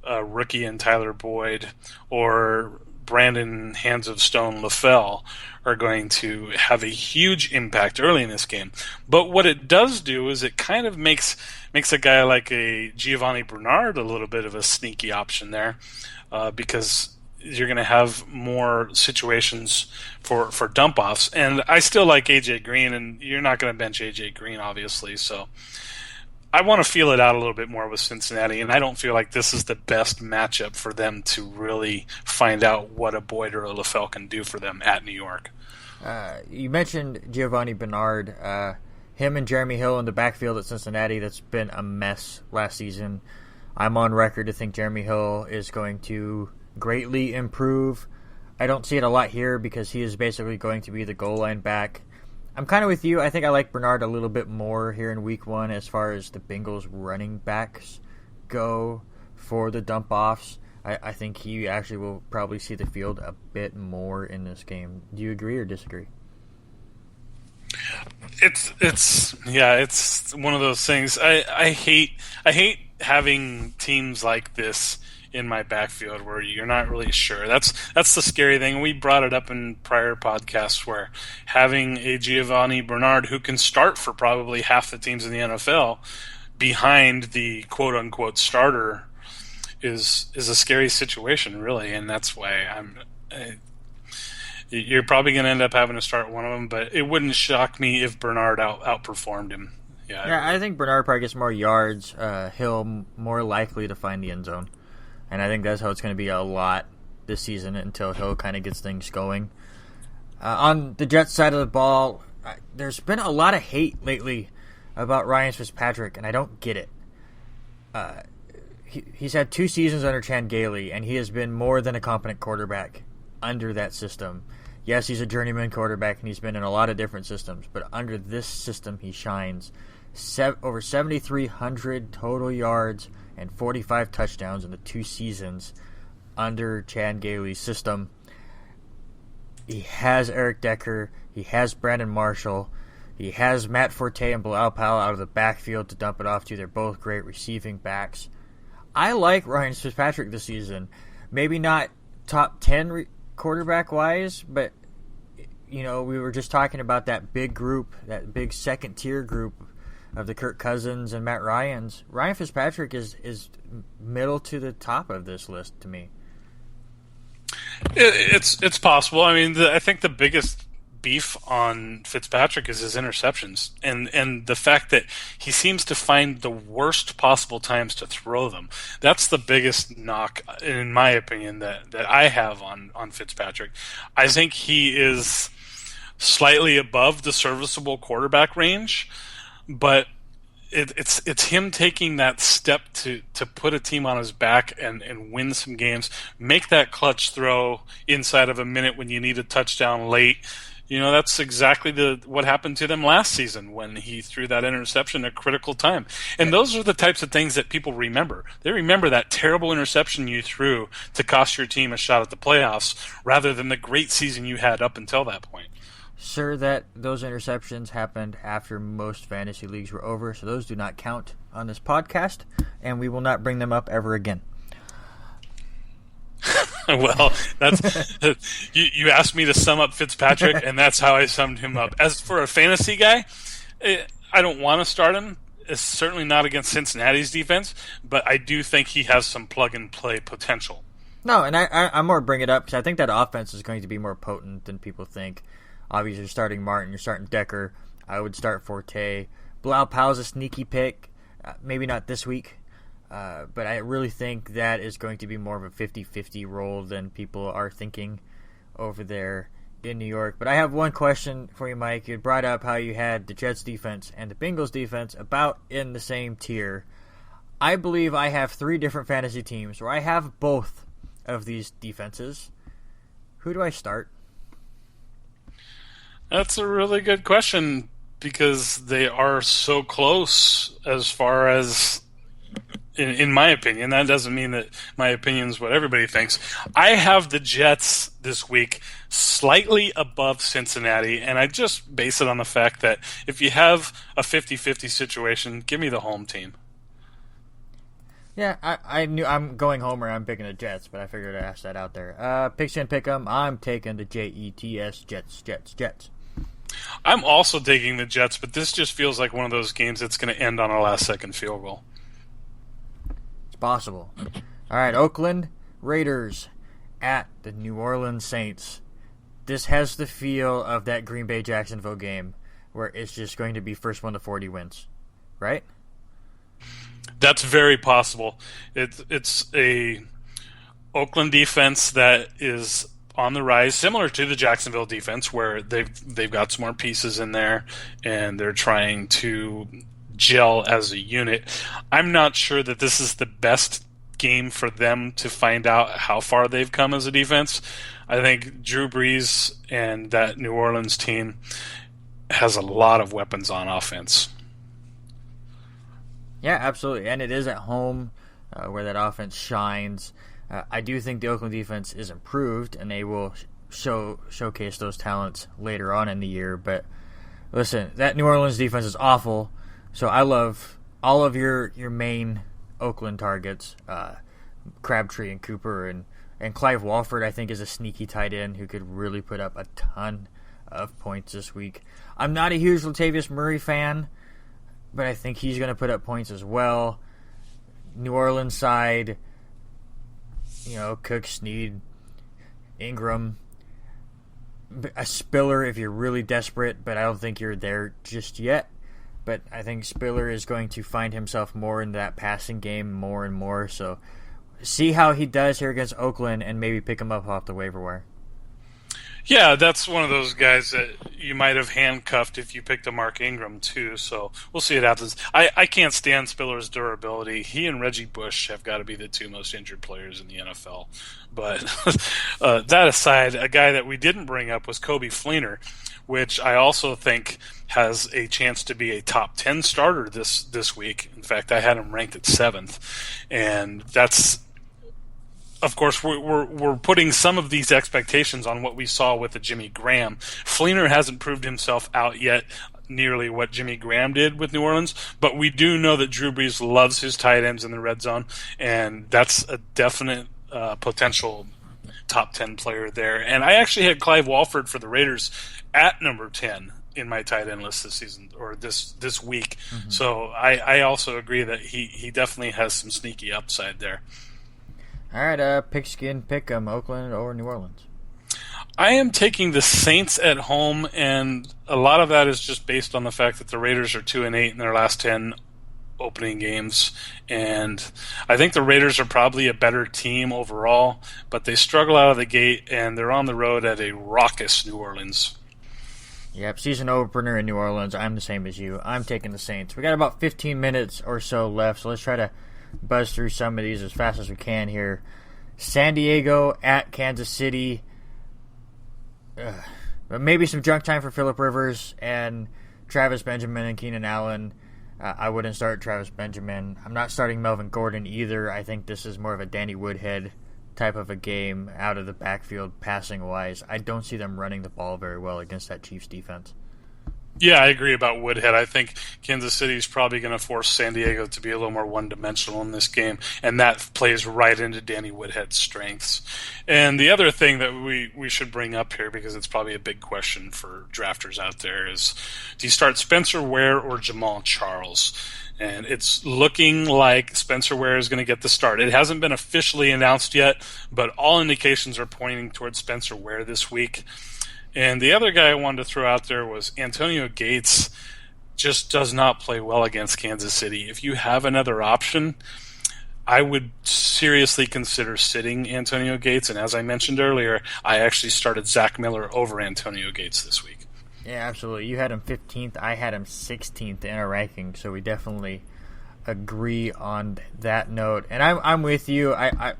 rookie and Tyler Boyd or Brandon Hands of Stone LaFell are going to have a huge impact early in this game. But what it does do is it kind of makes a guy like a Giovanni Bernard a little bit of a sneaky option there, because you're going to have more situations for dump offs. And I still like AJ Green, and you're not going to bench AJ Green, obviously. So I want to feel it out a little bit more with Cincinnati, and I don't feel like this is the best matchup for them to really find out what a Boyd or a LaFell can do for them at New York. You mentioned Giovanni Bernard. Him and Jeremy Hill in the backfield at Cincinnati, that's been a mess last season. I'm on record to think Jeremy Hill is going to greatly improve. I don't see it a lot here because he is basically going to be the goal line back. I'm kind of with you. I think I like Bernard a little bit more here in week 1 as far as the Bengals running backs go for the dump offs. I think he actually will probably see the field a bit more in this game. Do you agree or disagree? It's one of those things. I hate having teams like this in my backfield where you're not really sure. That's the scary thing. We brought it up in prior podcasts where having a Giovanni Bernard who can start for probably half the teams in the NFL behind the quote unquote starter is a scary situation, really, and that's why you're probably going to end up having to start one of them, but it wouldn't shock me if Bernard outperformed him. Yeah, I think Bernard probably gets more yards. Hill more likely to find the end zone. And I think that's how it's going to be a lot this season until Hill kind of gets things going. On the Jets side of the ball, there's been a lot of hate lately about Ryan Fitzpatrick, and I don't get it. He's had 2 seasons under Chan Gailey, and he has been more than a competent quarterback under that system. Yes, he's a journeyman quarterback, and he's been in a lot of different systems, but under this system he shines. Over 7,300 total yards and 45 touchdowns in the 2 seasons under Chan Gailey's system. He has Eric Decker. He has Brandon Marshall. He has Matt Forte and Bilal Powell out of the backfield to dump it off to. They're both great receiving backs. I like Ryan Fitzpatrick this season. Maybe not top 10 quarterback-wise, but we were just talking about that big group, that big second-tier group of the Kirk Cousins and Matt Ryans. Ryan Fitzpatrick is middle to the top of this list to me. It's possible. I mean, I think the biggest beef on Fitzpatrick is his interceptions, and the fact that he seems to find the worst possible times to throw them. That's the biggest knock, in my opinion, that I have on Fitzpatrick. I think he is slightly above the serviceable quarterback range, but it's him taking that step to put a team on his back and win some games, make that clutch throw inside of a minute when you need a touchdown late. That's exactly what happened to them last season when he threw that interception at a critical time. And those are the types of things that people remember. They remember that terrible interception you threw to cost your team a shot at the playoffs rather than the great season you had up until that point. Sure, that those interceptions happened after most fantasy leagues were over, so those do not count on this podcast, and we will not bring them up ever again. Well, that's you asked me to sum up Fitzpatrick, and that's how I summed him up. As for a fantasy guy, I don't want to start him. It's certainly not against Cincinnati's defense, but I do think he has some plug-and-play potential. No, and I'm more bring it up because I think that offense is going to be more potent than people think. Obviously, you're starting Martin, you're starting Decker. I would start Forte. Bilal Powell's a sneaky pick. Maybe not this week. But I really think that is going to be more of a 50-50 role than people are thinking over there in New York. But I have one question for you, Mike. You brought up how you had the Jets defense and the Bengals defense about in the same tier. I believe I have 3 different fantasy teams where I have both of these defenses. Who do I start? That's a really good question because they are so close as far as... In my opinion. That doesn't mean that my opinion is what everybody thinks. I have the Jets this week slightly above Cincinnati, and I just base it on the fact that if you have a 50-50 situation, give me the home team. Yeah, I knew I'm going homer. I'm picking the Jets, but I figured I'd ask that out there. Picks and pick 'em. I'm taking the Jets, Jets. I'm also taking the Jets, but this just feels like one of those games that's going to end on a last-second field goal. Possible. All right, Oakland Raiders at the New Orleans Saints. This has the feel of that Green Bay Jacksonville game where it's just going to be first one to 40 wins, right? That's very possible. It's a Oakland defense that is on the rise, similar to the Jacksonville defense, where they've got some more pieces in there and they're trying to gel as a unit. I'm not sure that this is the best game for them to find out how far they've come as a defense. I think Drew Brees and that New Orleans team has a lot of weapons on offense. Yeah, absolutely. And it is at home where that offense shines. I do think the Oakland defense is improved, and they will showcase those talents later on in the year. But listen, that New Orleans defense is awful. So I love all of your main Oakland targets, Crabtree and Cooper, and Clive Walford, I think, is a sneaky tight end who could really put up a ton of points this week. I'm not a huge Latavius Murray fan, but I think he's going to put up points as well. New Orleans side, Cook, Snead, Ingram, a Spiller if you're really desperate, but I don't think you're there just yet. But I think Spiller is going to find himself more in that passing game more and more. So see how he does here against Oakland and maybe pick him up off the waiver wire. Yeah, that's one of those guys that you might have handcuffed if you picked a Mark Ingram too. So we'll see what happens. I can't stand Spiller's durability. He and Reggie Bush have got to be the 2 most injured players in the NFL. But that aside, a guy that we didn't bring up was Coby Fleener, which I also think has a chance to be a top 10 starter this week. In fact, I had him ranked at 7th. And that's, of course, we're putting some of these expectations on what we saw with the Jimmy Graham. Fleener hasn't proved himself out yet nearly what Jimmy Graham did with New Orleans, but we do know that Drew Brees loves his tight ends in the red zone, and that's a definite potential top 10 player there. And I actually had Clive Walford for the Raiders at number 10 in my tight end list this season, or this week. Mm-hmm. So I also agree that he definitely has some sneaky upside there. All right, pigskin pick 'em, Oakland or New Orleans. I am taking the Saints at home, and a lot of that is just based on the fact that the Raiders are 2-8 in their last 10 opening games, and I think the Raiders are probably a better team overall, but they struggle out of the gate, and they're on the road at a raucous New Orleans. Yep, season opener in New Orleans. I'm the same as you. I'm taking the Saints. We got about 15 minutes or so left, so let's try to buzz through some of these as fast as we can here. San Diego at Kansas City. Maybe some junk time for Phillip Rivers and Travis Benjamin and Keenan Allen. I wouldn't start Travis Benjamin. I'm not starting Melvin Gordon either. I think this is more of a Danny Woodhead type of a game out of the backfield passing-wise. I don't see them running the ball very well against that Chiefs defense. Yeah, I agree about Woodhead. I think Kansas City is probably going to force San Diego to be a little more one-dimensional in this game, and that plays right into Danny Woodhead's strengths. And the other thing that we should bring up here, because it's probably a big question for drafters out there, is do you start Spencer Ware or Jamal Charles? And it's looking like Spencer Ware is going to get the start. It hasn't been officially announced yet, but all indications are pointing towards Spencer Ware this week. And the other guy I wanted to throw out there was Antonio Gates. Just does not play well against Kansas City. If you have another option, I would seriously consider sitting Antonio Gates. And as I mentioned earlier, I actually started Zach Miller over Antonio Gates this week. Yeah, absolutely. You had him 15th. I had him 16th in our ranking, so we definitely agree on that note. And I'm with you. I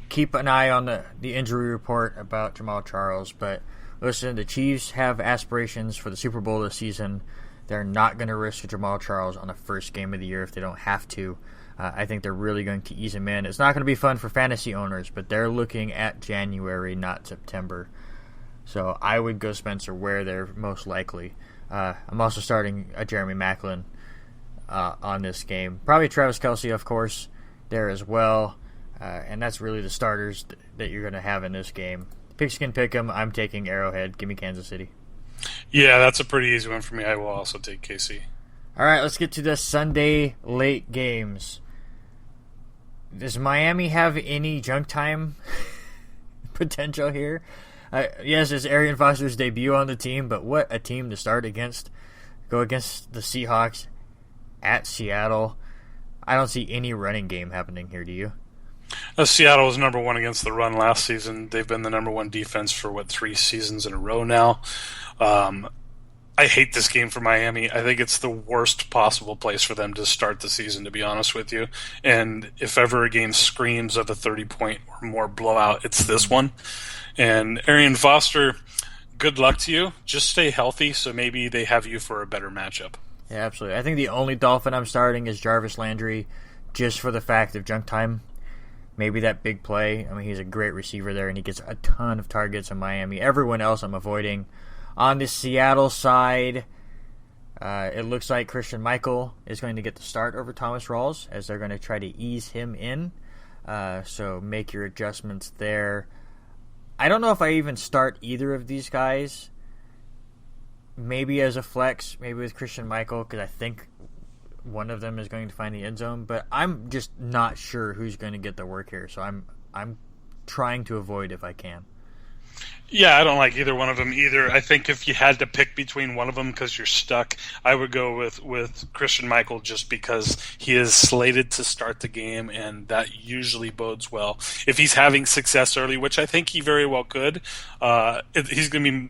keep an eye on the injury report about Jamal Charles, but listen, the Chiefs have aspirations for the Super Bowl this season. They're not going to risk Jamal Charles on the first game of the year if they don't have to. I think they're really going to ease him in. It's not going to be fun for fantasy owners, but they're looking at January, not September. So I would go Spencer Ware there most likely. I'm also starting Jeremy Maclin on this game. Probably Travis Kelce, of course, there as well. And that's really the starters that you're going to have in this game. Pigskin Pick'em, I'm taking Arrowhead. Give me Kansas City. Yeah, that's a pretty easy one for me. I will also take KC. All right, let's get to the Sunday late games. Does Miami have any junk time potential here? Yes, it's Arian Foster's debut on the team, but what a team to start against. Go against the Seahawks at Seattle. I don't see any running game happening here, do you? Seattle was number one against the run last season. They've been the number one defense for, 3 seasons in a row now. I hate this game for Miami. I think it's the worst possible place for them to start the season, to be honest with you. And if ever a game screams of a 30-point or more blowout, it's this one. And Arian Foster, good luck to you. Just stay healthy, so maybe they have you for a better matchup. Yeah, absolutely. I think the only Dolphin I'm starting is Jarvis Landry, just for the fact of junk time. Maybe that big play. I mean, he's a great receiver there, and he gets a ton of targets in Miami. Everyone else I'm avoiding. On the Seattle side, it looks like Christian Michael is going to get the start over Thomas Rawls, as they're going to try to ease him in. So make your adjustments there. I don't know if I even start either of these guys. Maybe as a flex, maybe with Christian Michael, because I think one of them is going to find the end zone. But I'm just not sure who's going to get the work here. So I'm trying to avoid if I can. Yeah, I don't like either one of them either. I think if you had to pick between one of them because you're stuck, I would go with Christian Michael just because he is slated to start the game, and that usually bodes well. If he's having success early, which I think he very well could, he's going to be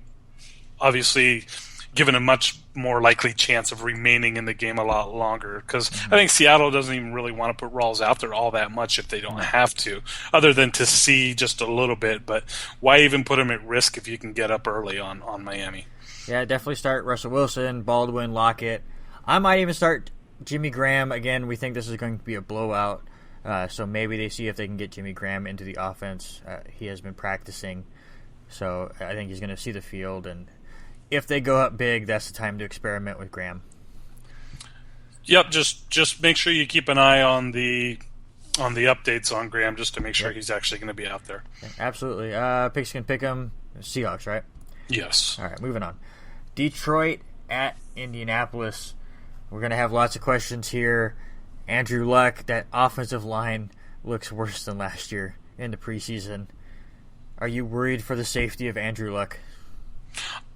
obviously given a much more likely chance of remaining in the game a lot longer, because I think Seattle doesn't even really want to put Rawls out there all that much if they don't have to, other than to see just a little bit. But why even put him at risk if you can get up early on Miami? Yeah, definitely start Russell Wilson, Baldwin, Lockett. I might even start Jimmy Graham. Again, we think this is going to be a blowout, so maybe they see if they can get Jimmy Graham into the offense. He has been practicing, so I think he's going to see the field, and if they go up big, that's the time to experiment with Graham. Yep, just make sure you keep an eye on the updates on Graham, just to make sure he's actually going to be out there. Absolutely. Pigskin Pick'em, Seahawks, right? Yes. All right, moving on. Detroit at Indianapolis. We're going to have lots of questions here. Andrew Luck, that offensive line looks worse than last year. in the preseason. Are you worried for the safety of Andrew Luck?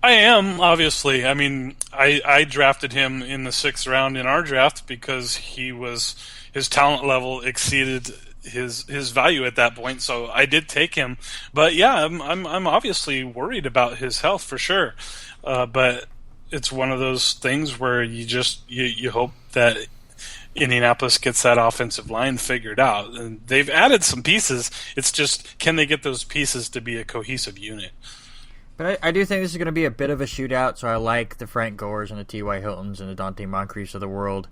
I am, obviously. I mean, I drafted him in the 6th round in our draft because his talent level exceeded his value at that point, so I did take him. But yeah, I'm obviously worried about his health for sure. But it's one of those things where you hope that Indianapolis gets that offensive line figured out. And they've added some pieces. It's just, can they get those pieces to be a cohesive unit? But I do think this is going to be a bit of a shootout, so I like the Frank Gores and the T.Y. Hiltons and the Dante Moncriefs of the world,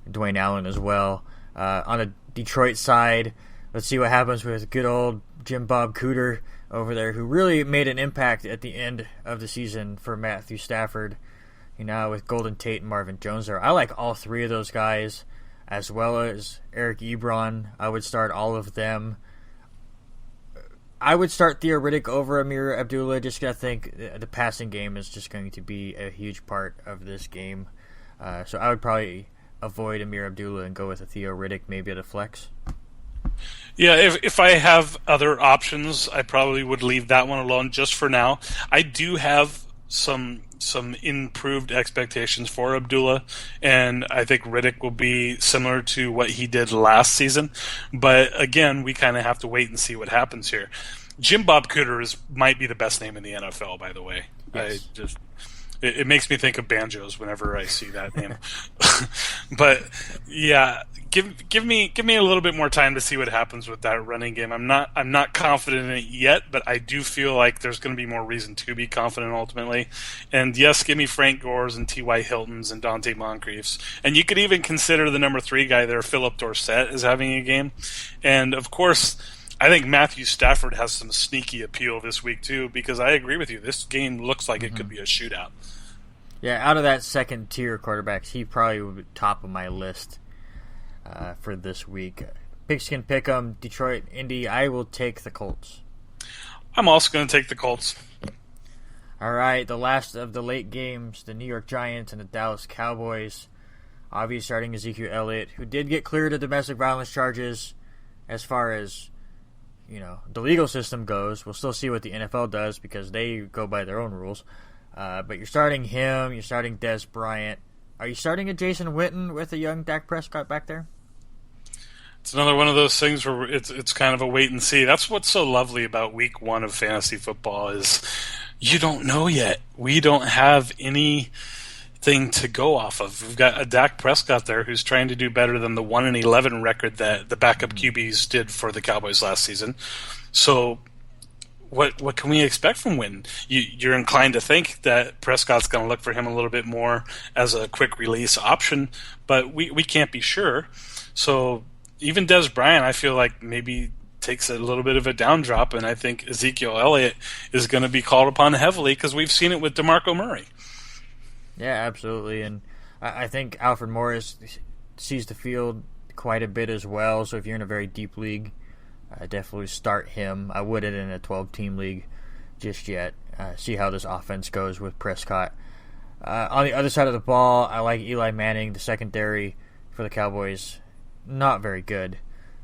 Dwayne Allen as well. On the Detroit side, let's see what happens with good old Jim Bob Cooter over there, who really made an impact at the end of the season for Matthew Stafford, with Golden Tate and Marvin Jones there. I like all three of those guys, as well as Eric Ebron. I would start all of them. I would start Theo Riddick over Amir Abdullah just because I think the passing game is just going to be a huge part of this game. So I would probably avoid Amir Abdullah and go with a Theo Riddick maybe at a flex. Yeah, if I have other options, I probably would leave that one alone just for now. I do have some improved expectations for Abdullah, and I think Riddick will be similar to what he did last season. But again, we kind of have to wait and see what happens here. Jim Bob Cooter might be the best name in the NFL, by the way. Yes. It makes me think of banjos whenever I see that name. But yeah, give me a little bit more time to see what happens with that running game. I'm not confident in it yet, but I do feel like there's going to be more reason to be confident ultimately. And yes, give me Frank Gores and T.Y. Hiltons and Dante Moncriefs. And you could even consider the number 3 guy there, Philip Dorsett, as having a game. And of course, I think Matthew Stafford has some sneaky appeal this week too, because I agree with you. This game looks like it could be a shootout. Yeah, out of that second tier quarterbacks, he probably would be top of my list for this week. Pigskin Pick'em, Detroit, Indy. I will take the Colts. I'm also going to take the Colts. All right, the last of the late games, the New York Giants and the Dallas Cowboys. Obviously starting Ezekiel Elliott, who did get cleared of domestic violence charges. As far as the legal system goes, we'll still see what the NFL does because they go by their own rules. But you're starting him. You're starting Dez Bryant. Are you starting a Jason Witten with a young Dak Prescott back there? It's another one of those things where it's kind of a wait and see. That's what's so lovely about week 1 of fantasy football is you don't know yet. We don't have anything to go off of. We've got a Dak Prescott there who's trying to do better than the 1-11 record that the backup QBs did for the Cowboys last season. So what can we expect from Witten? You're inclined to think that Prescott's going to look for him a little bit more as a quick release option, but we can't be sure. So even Dez Bryant, I feel like maybe takes a little bit of a down drop, and I think Ezekiel Elliott is going to be called upon heavily because we've seen it with DeMarco Murray. Yeah, absolutely, and I think Alfred Morris sees the field quite a bit as well, so if you're in a very deep league, definitely start him. I wouldn't in a 12-team league just yet. See how this offense goes with Prescott. On the other side of the ball, I like Eli Manning, the secondary for the Cowboys. Not very good.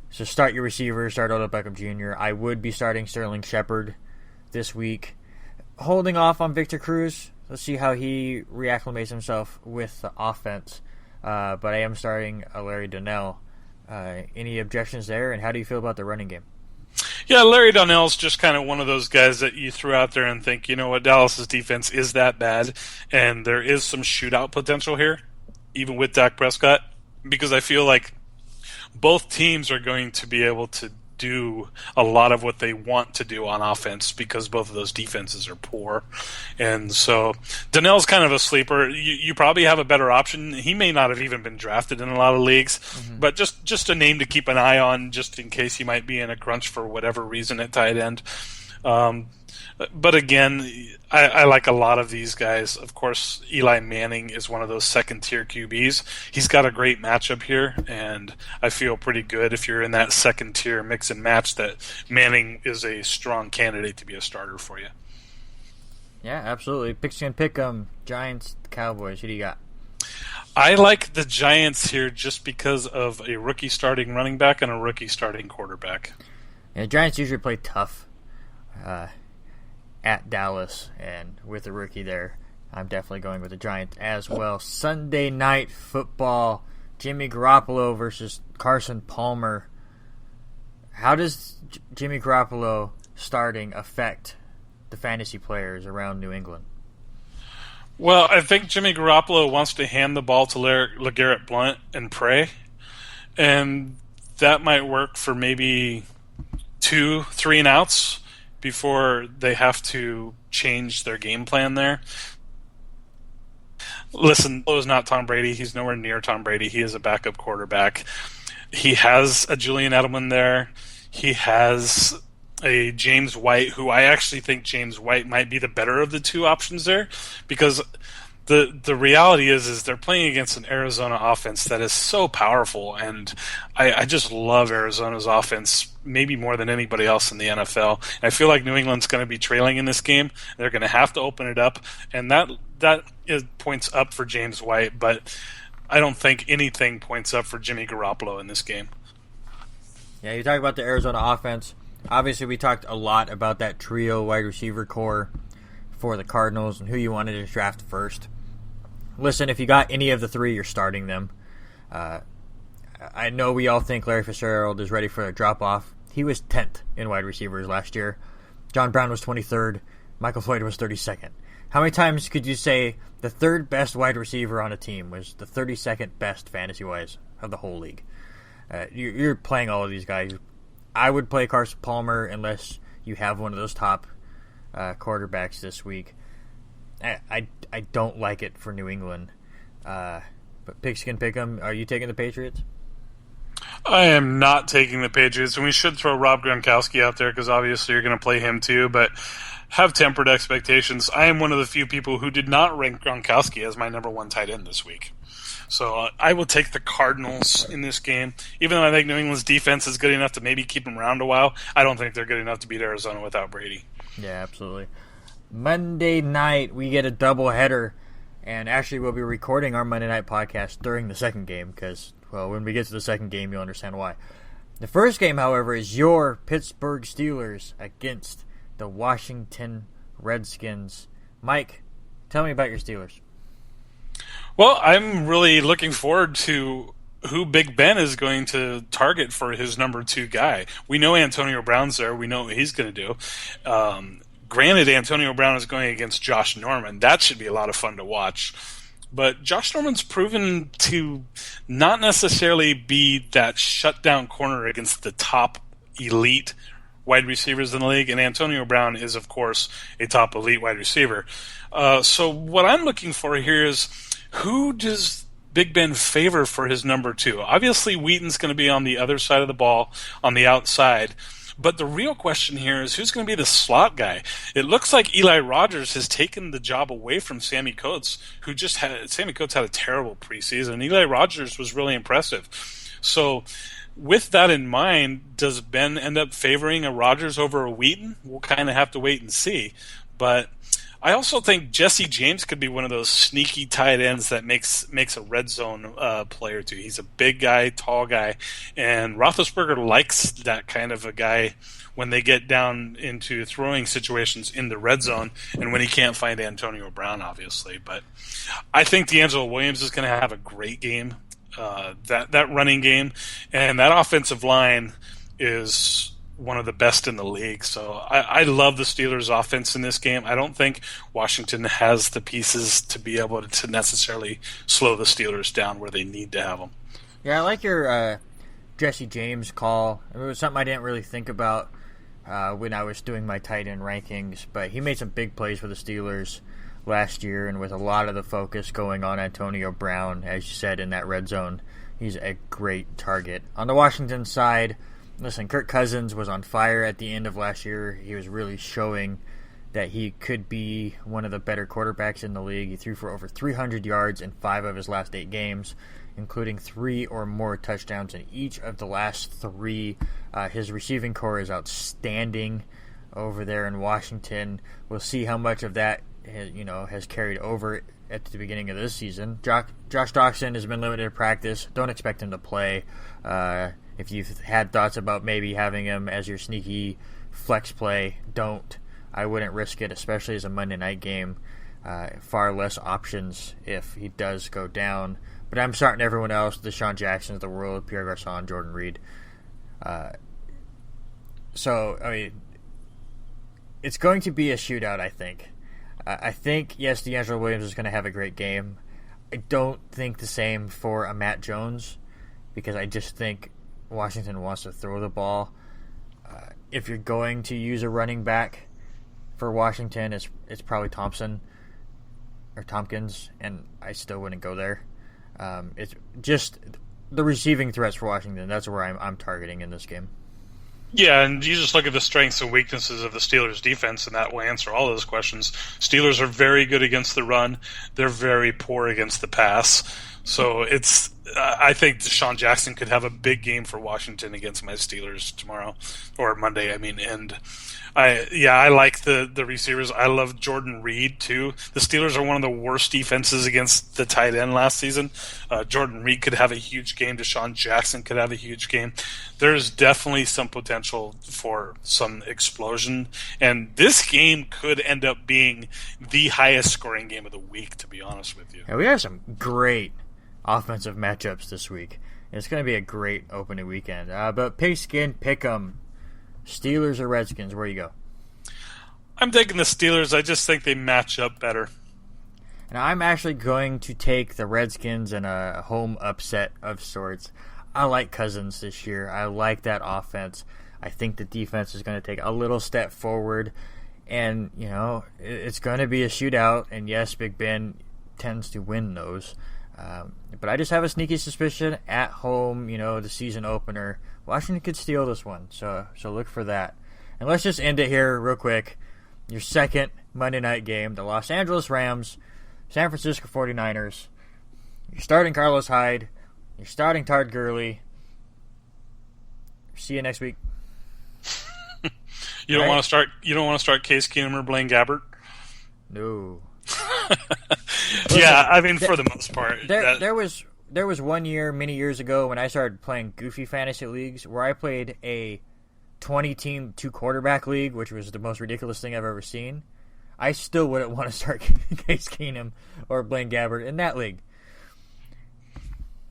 So start your receiver, start Odell Beckham Jr. I would be starting Sterling Shepard this week. Holding off on Victor Cruz. Let's see how he reacclimates himself with the offense. But I am starting Larry Donnell. Any objections there, and how do you feel about the running game? Yeah, Larry Donnell's just kind of one of those guys that you throw out there and think, you know what, Dallas's defense is that bad, and there is some shootout potential here, even with Dak Prescott, because I feel like both teams are going to be able to do a lot of what they want to do on offense because both of those defenses are poor. And so Donnell's kind of a sleeper. You probably have a better option. He may not have even been drafted in a lot of leagues, but just a name to keep an eye on just in case he might be in a crunch for whatever reason at tight end. But again, I like a lot of these guys. Of course, Eli Manning is one of those second-tier QBs. He's got a great matchup here, and I feel pretty good if you're in that second-tier mix and match that Manning is a strong candidate to be a starter for you. Yeah, absolutely. Pigskin Pick'em, Giants, Cowboys. Who do you got? I like the Giants here just because of a rookie starting running back and a rookie starting quarterback. Yeah, the Giants usually play tough at Dallas, and with the rookie there, I'm definitely going with the Giants as well. Sunday Night Football, Jimmy Garoppolo versus Carson Palmer. How does Jimmy Garoppolo starting affect the fantasy players around New England? Well, I think Jimmy Garoppolo wants to hand the ball to LeGarrette Blount and pray, and that might work for maybe 2, 3 and outs before they have to change their game plan there. Listen, Garoppolo is not Tom Brady. He's nowhere near Tom Brady. He is a backup quarterback. He has a Julian Edelman there. He has a James White, who I actually think James White might be the better of the two options there, because the reality is they're playing against an Arizona offense that is so powerful, and I just love Arizona's offense maybe more than anybody else in the NFL. And I feel like New England's going to be trailing in this game. They're going to have to open it up, and that points up for James White, but I don't think anything points up for Jimmy Garoppolo in this game. Yeah, you talk about the Arizona offense. Obviously, we talked a lot about that trio wide receiver core for the Cardinals and who you wanted to draft first. Listen, if you got any of the three, you're starting them. I know we all think Larry Fitzgerald is ready for a drop-off. He was 10th in wide receivers last year. John Brown was 23rd. Michael Floyd was 32nd. How many times could you say the third best wide receiver on a team was the 32nd best fantasy-wise of the whole league? You're playing all of these guys. I would play Carson Palmer unless you have one of those top quarterbacks this week. I don't like it for New England. But Pigskin Pick'em, are you taking the Patriots? I am not taking the Patriots, and we should throw Rob Gronkowski out there because obviously you're going to play him too, but have tempered expectations. I am one of the few people who did not rank Gronkowski as my number one tight end this week. So I will take the Cardinals in this game. Even though I think New England's defense is good enough to maybe keep them around a while, I don't think they're good enough to beat Arizona without Brady. Yeah, absolutely. Monday night, we get a doubleheader, and actually we'll be recording our Monday night podcast during the second game because, well, when we get to the second game, you'll understand why. The first game, however, is your Pittsburgh Steelers against the Washington Redskins. Mike, tell me about your Steelers. Well, I'm really looking forward to who Big Ben is going to target for his number 2 guy. We know Antonio Brown's there. We know what he's going to do. Granted, Antonio Brown is going against Josh Norman. That should be a lot of fun to watch. But Josh Norman's proven to not necessarily be that shutdown corner against the top elite wide receivers in the league, and Antonio Brown is, of course, a top elite wide receiver. So what I'm looking for here is, who does Big Ben favor for his number 2? Obviously, Wheaton's going to be on the other side of the ball, on the outside. But the real question here is, who's going to be the slot guy? It looks like Eli Rogers has taken the job away from Sammy Coates, Sammy Coates had a terrible preseason, and Eli Rogers was really impressive. So with that in mind, does Ben end up favoring a Rogers over a Wheaton? We'll kind of have to wait and see. But I also think Jesse James could be one of those sneaky tight ends that makes a red zone player too. He's a big guy, tall guy, and Roethlisberger likes that kind of a guy when they get down into throwing situations in the red zone and when he can't find Antonio Brown, obviously. But I think D'Angelo Williams is going to have a great game, that running game, and that offensive line is one of the best in the league. So I love the Steelers' offense in this game. I don't think Washington has the pieces to be able to necessarily slow the Steelers down where they need to have them. Yeah, I like your Jesse James call. It was something I didn't really think about when I was doing my tight end rankings, but he made some big plays for the Steelers last year, and with a lot of the focus going on Antonio Brown, as you said, in that red zone, he's a great target. On the Washington side, listen, Kirk Cousins was on fire at the end of last year. He was really showing that he could be one of the better quarterbacks in the league. He threw for over 300 yards in 5 of his last 8 games, including 3 or more touchdowns in each of the last 3. His receiving core is outstanding over there in Washington. We'll see how much of that has carried over at the beginning of this season. Josh Doxson has been limited to practice. Don't expect him to play. If you've had thoughts about maybe having him as your sneaky flex play, don't. I wouldn't risk it, especially as a Monday night game. Far less options if he does go down. But I'm starting everyone else, the Deshaun Jacksons of the world, Pierre Garçon, Jordan Reed. So, I mean, it's going to be a shootout, I think. I think, yes, D'Angelo Williams is going to have a great game. I don't think the same for a Matt Jones, because I just think Washington wants to throw the ball. If you're going to use a running back for Washington, it's probably Thompson or Tompkins, and I still wouldn't go there. It's just the receiving threats for Washington. That's where I'm targeting in this game. Yeah, and you just look at the strengths and weaknesses of the Steelers' defense, and that will answer all those questions. Steelers are very good against the run. They're very poor against the pass. So I think Deshaun Jackson could have a big game for Washington against my Steelers tomorrow, or Monday, and I like the receivers. I love Jordan Reed too. The Steelers are one of the worst defenses against the tight end last season. Jordan Reed could have a huge game. Deshaun Jackson could have a huge game. There's definitely some potential for some explosion, and this game could end up being the highest scoring game of the week, to be honest with you. Yeah, we have some great offensive matchups this week. It's going to be a great opening weekend. But Pigskin Pick'em, Steelers or Redskins, where you go? I'm taking the Steelers. I just think they match up better. And I'm actually going to take the Redskins in a home upset of sorts. I like Cousins this year. I like that offense. I think the defense is going to take a little step forward. And, it's going to be a shootout. And yes, Big Ben tends to win those. But I just have a sneaky suspicion at home, the season opener, Washington could steal this one. So look for that. And let's just end it here real quick. Your second Monday night game, the Los Angeles Rams, San Francisco 49ers. You're starting Carlos Hyde. You're starting Todd Gurley. See you next week. You don't want to start Case Keenum or Blaine Gabbert? No. Yeah, I mean, for the most part. There was one year, many years ago, when I started playing goofy fantasy leagues, where I played a 20-team, 2-quarterback league, which was the most ridiculous thing I've ever seen. I still wouldn't want to start Case Keenum or Blaine Gabbert in that league.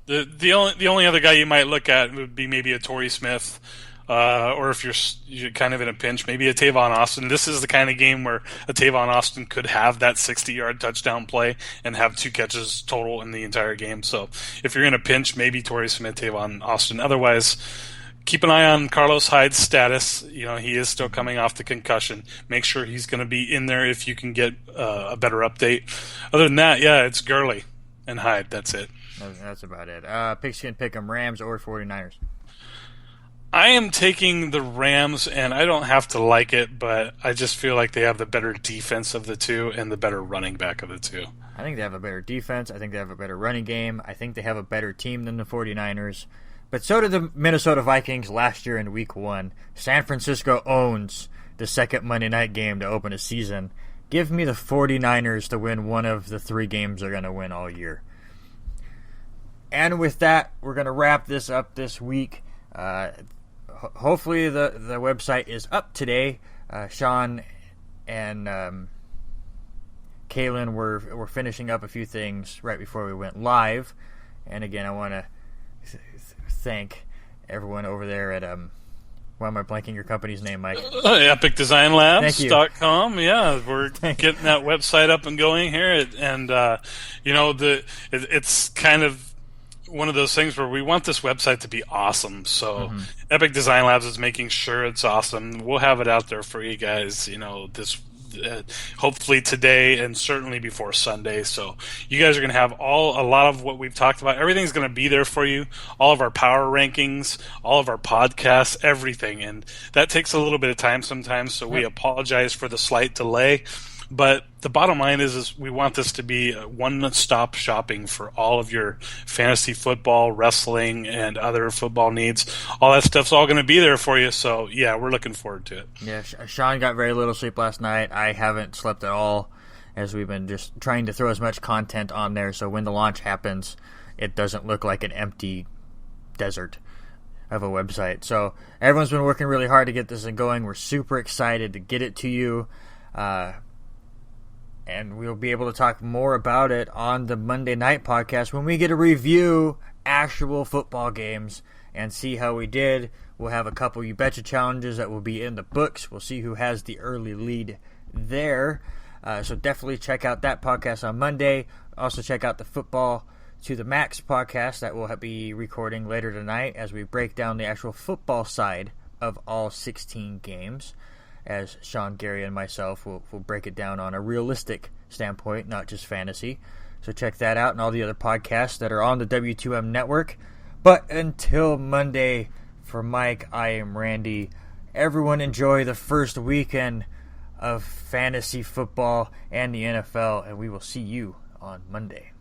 The only other guy you might look at would be maybe a Torrey Smith, or if you're kind of in a pinch, maybe a Tavon Austin. This is the kind of game where a Tavon Austin could have that 60-yard touchdown play and have 2 catches total in the entire game. So if you're in a pinch, maybe Torrey Smith, Tavon Austin. Otherwise, keep an eye on Carlos Hyde's status. He is still coming off the concussion. Make sure he's going to be in there if you can get a better update. Other than that, yeah, it's Gurley and Hyde. That's it. That's about it. Pigskin Pick'em, Rams or 49ers? I am taking the Rams, and I don't have to like it, but I just feel like they have the better defense of the two and the better running back of the two. I think they have a better defense. I think they have a better running game. I think they have a better team than the 49ers. But so did the Minnesota Vikings last year in Week 1. San Francisco owns the second Monday night game to open a season. Give me the 49ers to win one of the 3 games they're going to win all year. And with that, we're going to wrap this up this week. Hopefully the website is up today. Sean and Kaylin were finishing up a few things right before we went live. And again, I want to thank everyone over there at why am I blanking your company's name, Mike? EpicDesignLabs.com. Yeah, we're getting that website up and going here, and it's kind of one of those things where we want this website to be awesome. So Epic Design Labs is making sure it's awesome. We'll have it out there for you guys, this hopefully today and certainly before Sunday. So you guys are going to have a lot of what we've talked about. Everything's going to be there for you. All of our power rankings, all of our podcasts, everything. And that takes a little bit of time sometimes. So we apologize for the slight delay. But the bottom line is we want this to be one-stop shopping for all of your fantasy football, wrestling, and other football needs. All that stuff's all going to be there for you. So, yeah, we're looking forward to it. Yeah, Sean got very little sleep last night. I haven't slept at all, as we've been just trying to throw as much content on there so when the launch happens, it doesn't look like an empty desert. of a website. So everyone's been working really hard to get this going. We're super excited to get it to you. And we'll be able to talk more about it on the Monday night podcast when we get to review actual football games and see how we did. We'll have a couple You Betcha challenges that will be in the books. We'll see who has the early lead there. So definitely check out that podcast on Monday. Also check out the Football to the Max podcast that we'll be recording later tonight as we break down the actual football side of all 16 games. As Sean, Gary, and myself will break it down on a realistic standpoint, not just fantasy. So check that out and all the other podcasts that are on the W2M network. But until Monday, for Mike, I am Randy. Everyone enjoy the first weekend of fantasy football and the NFL, and we will see you on Monday.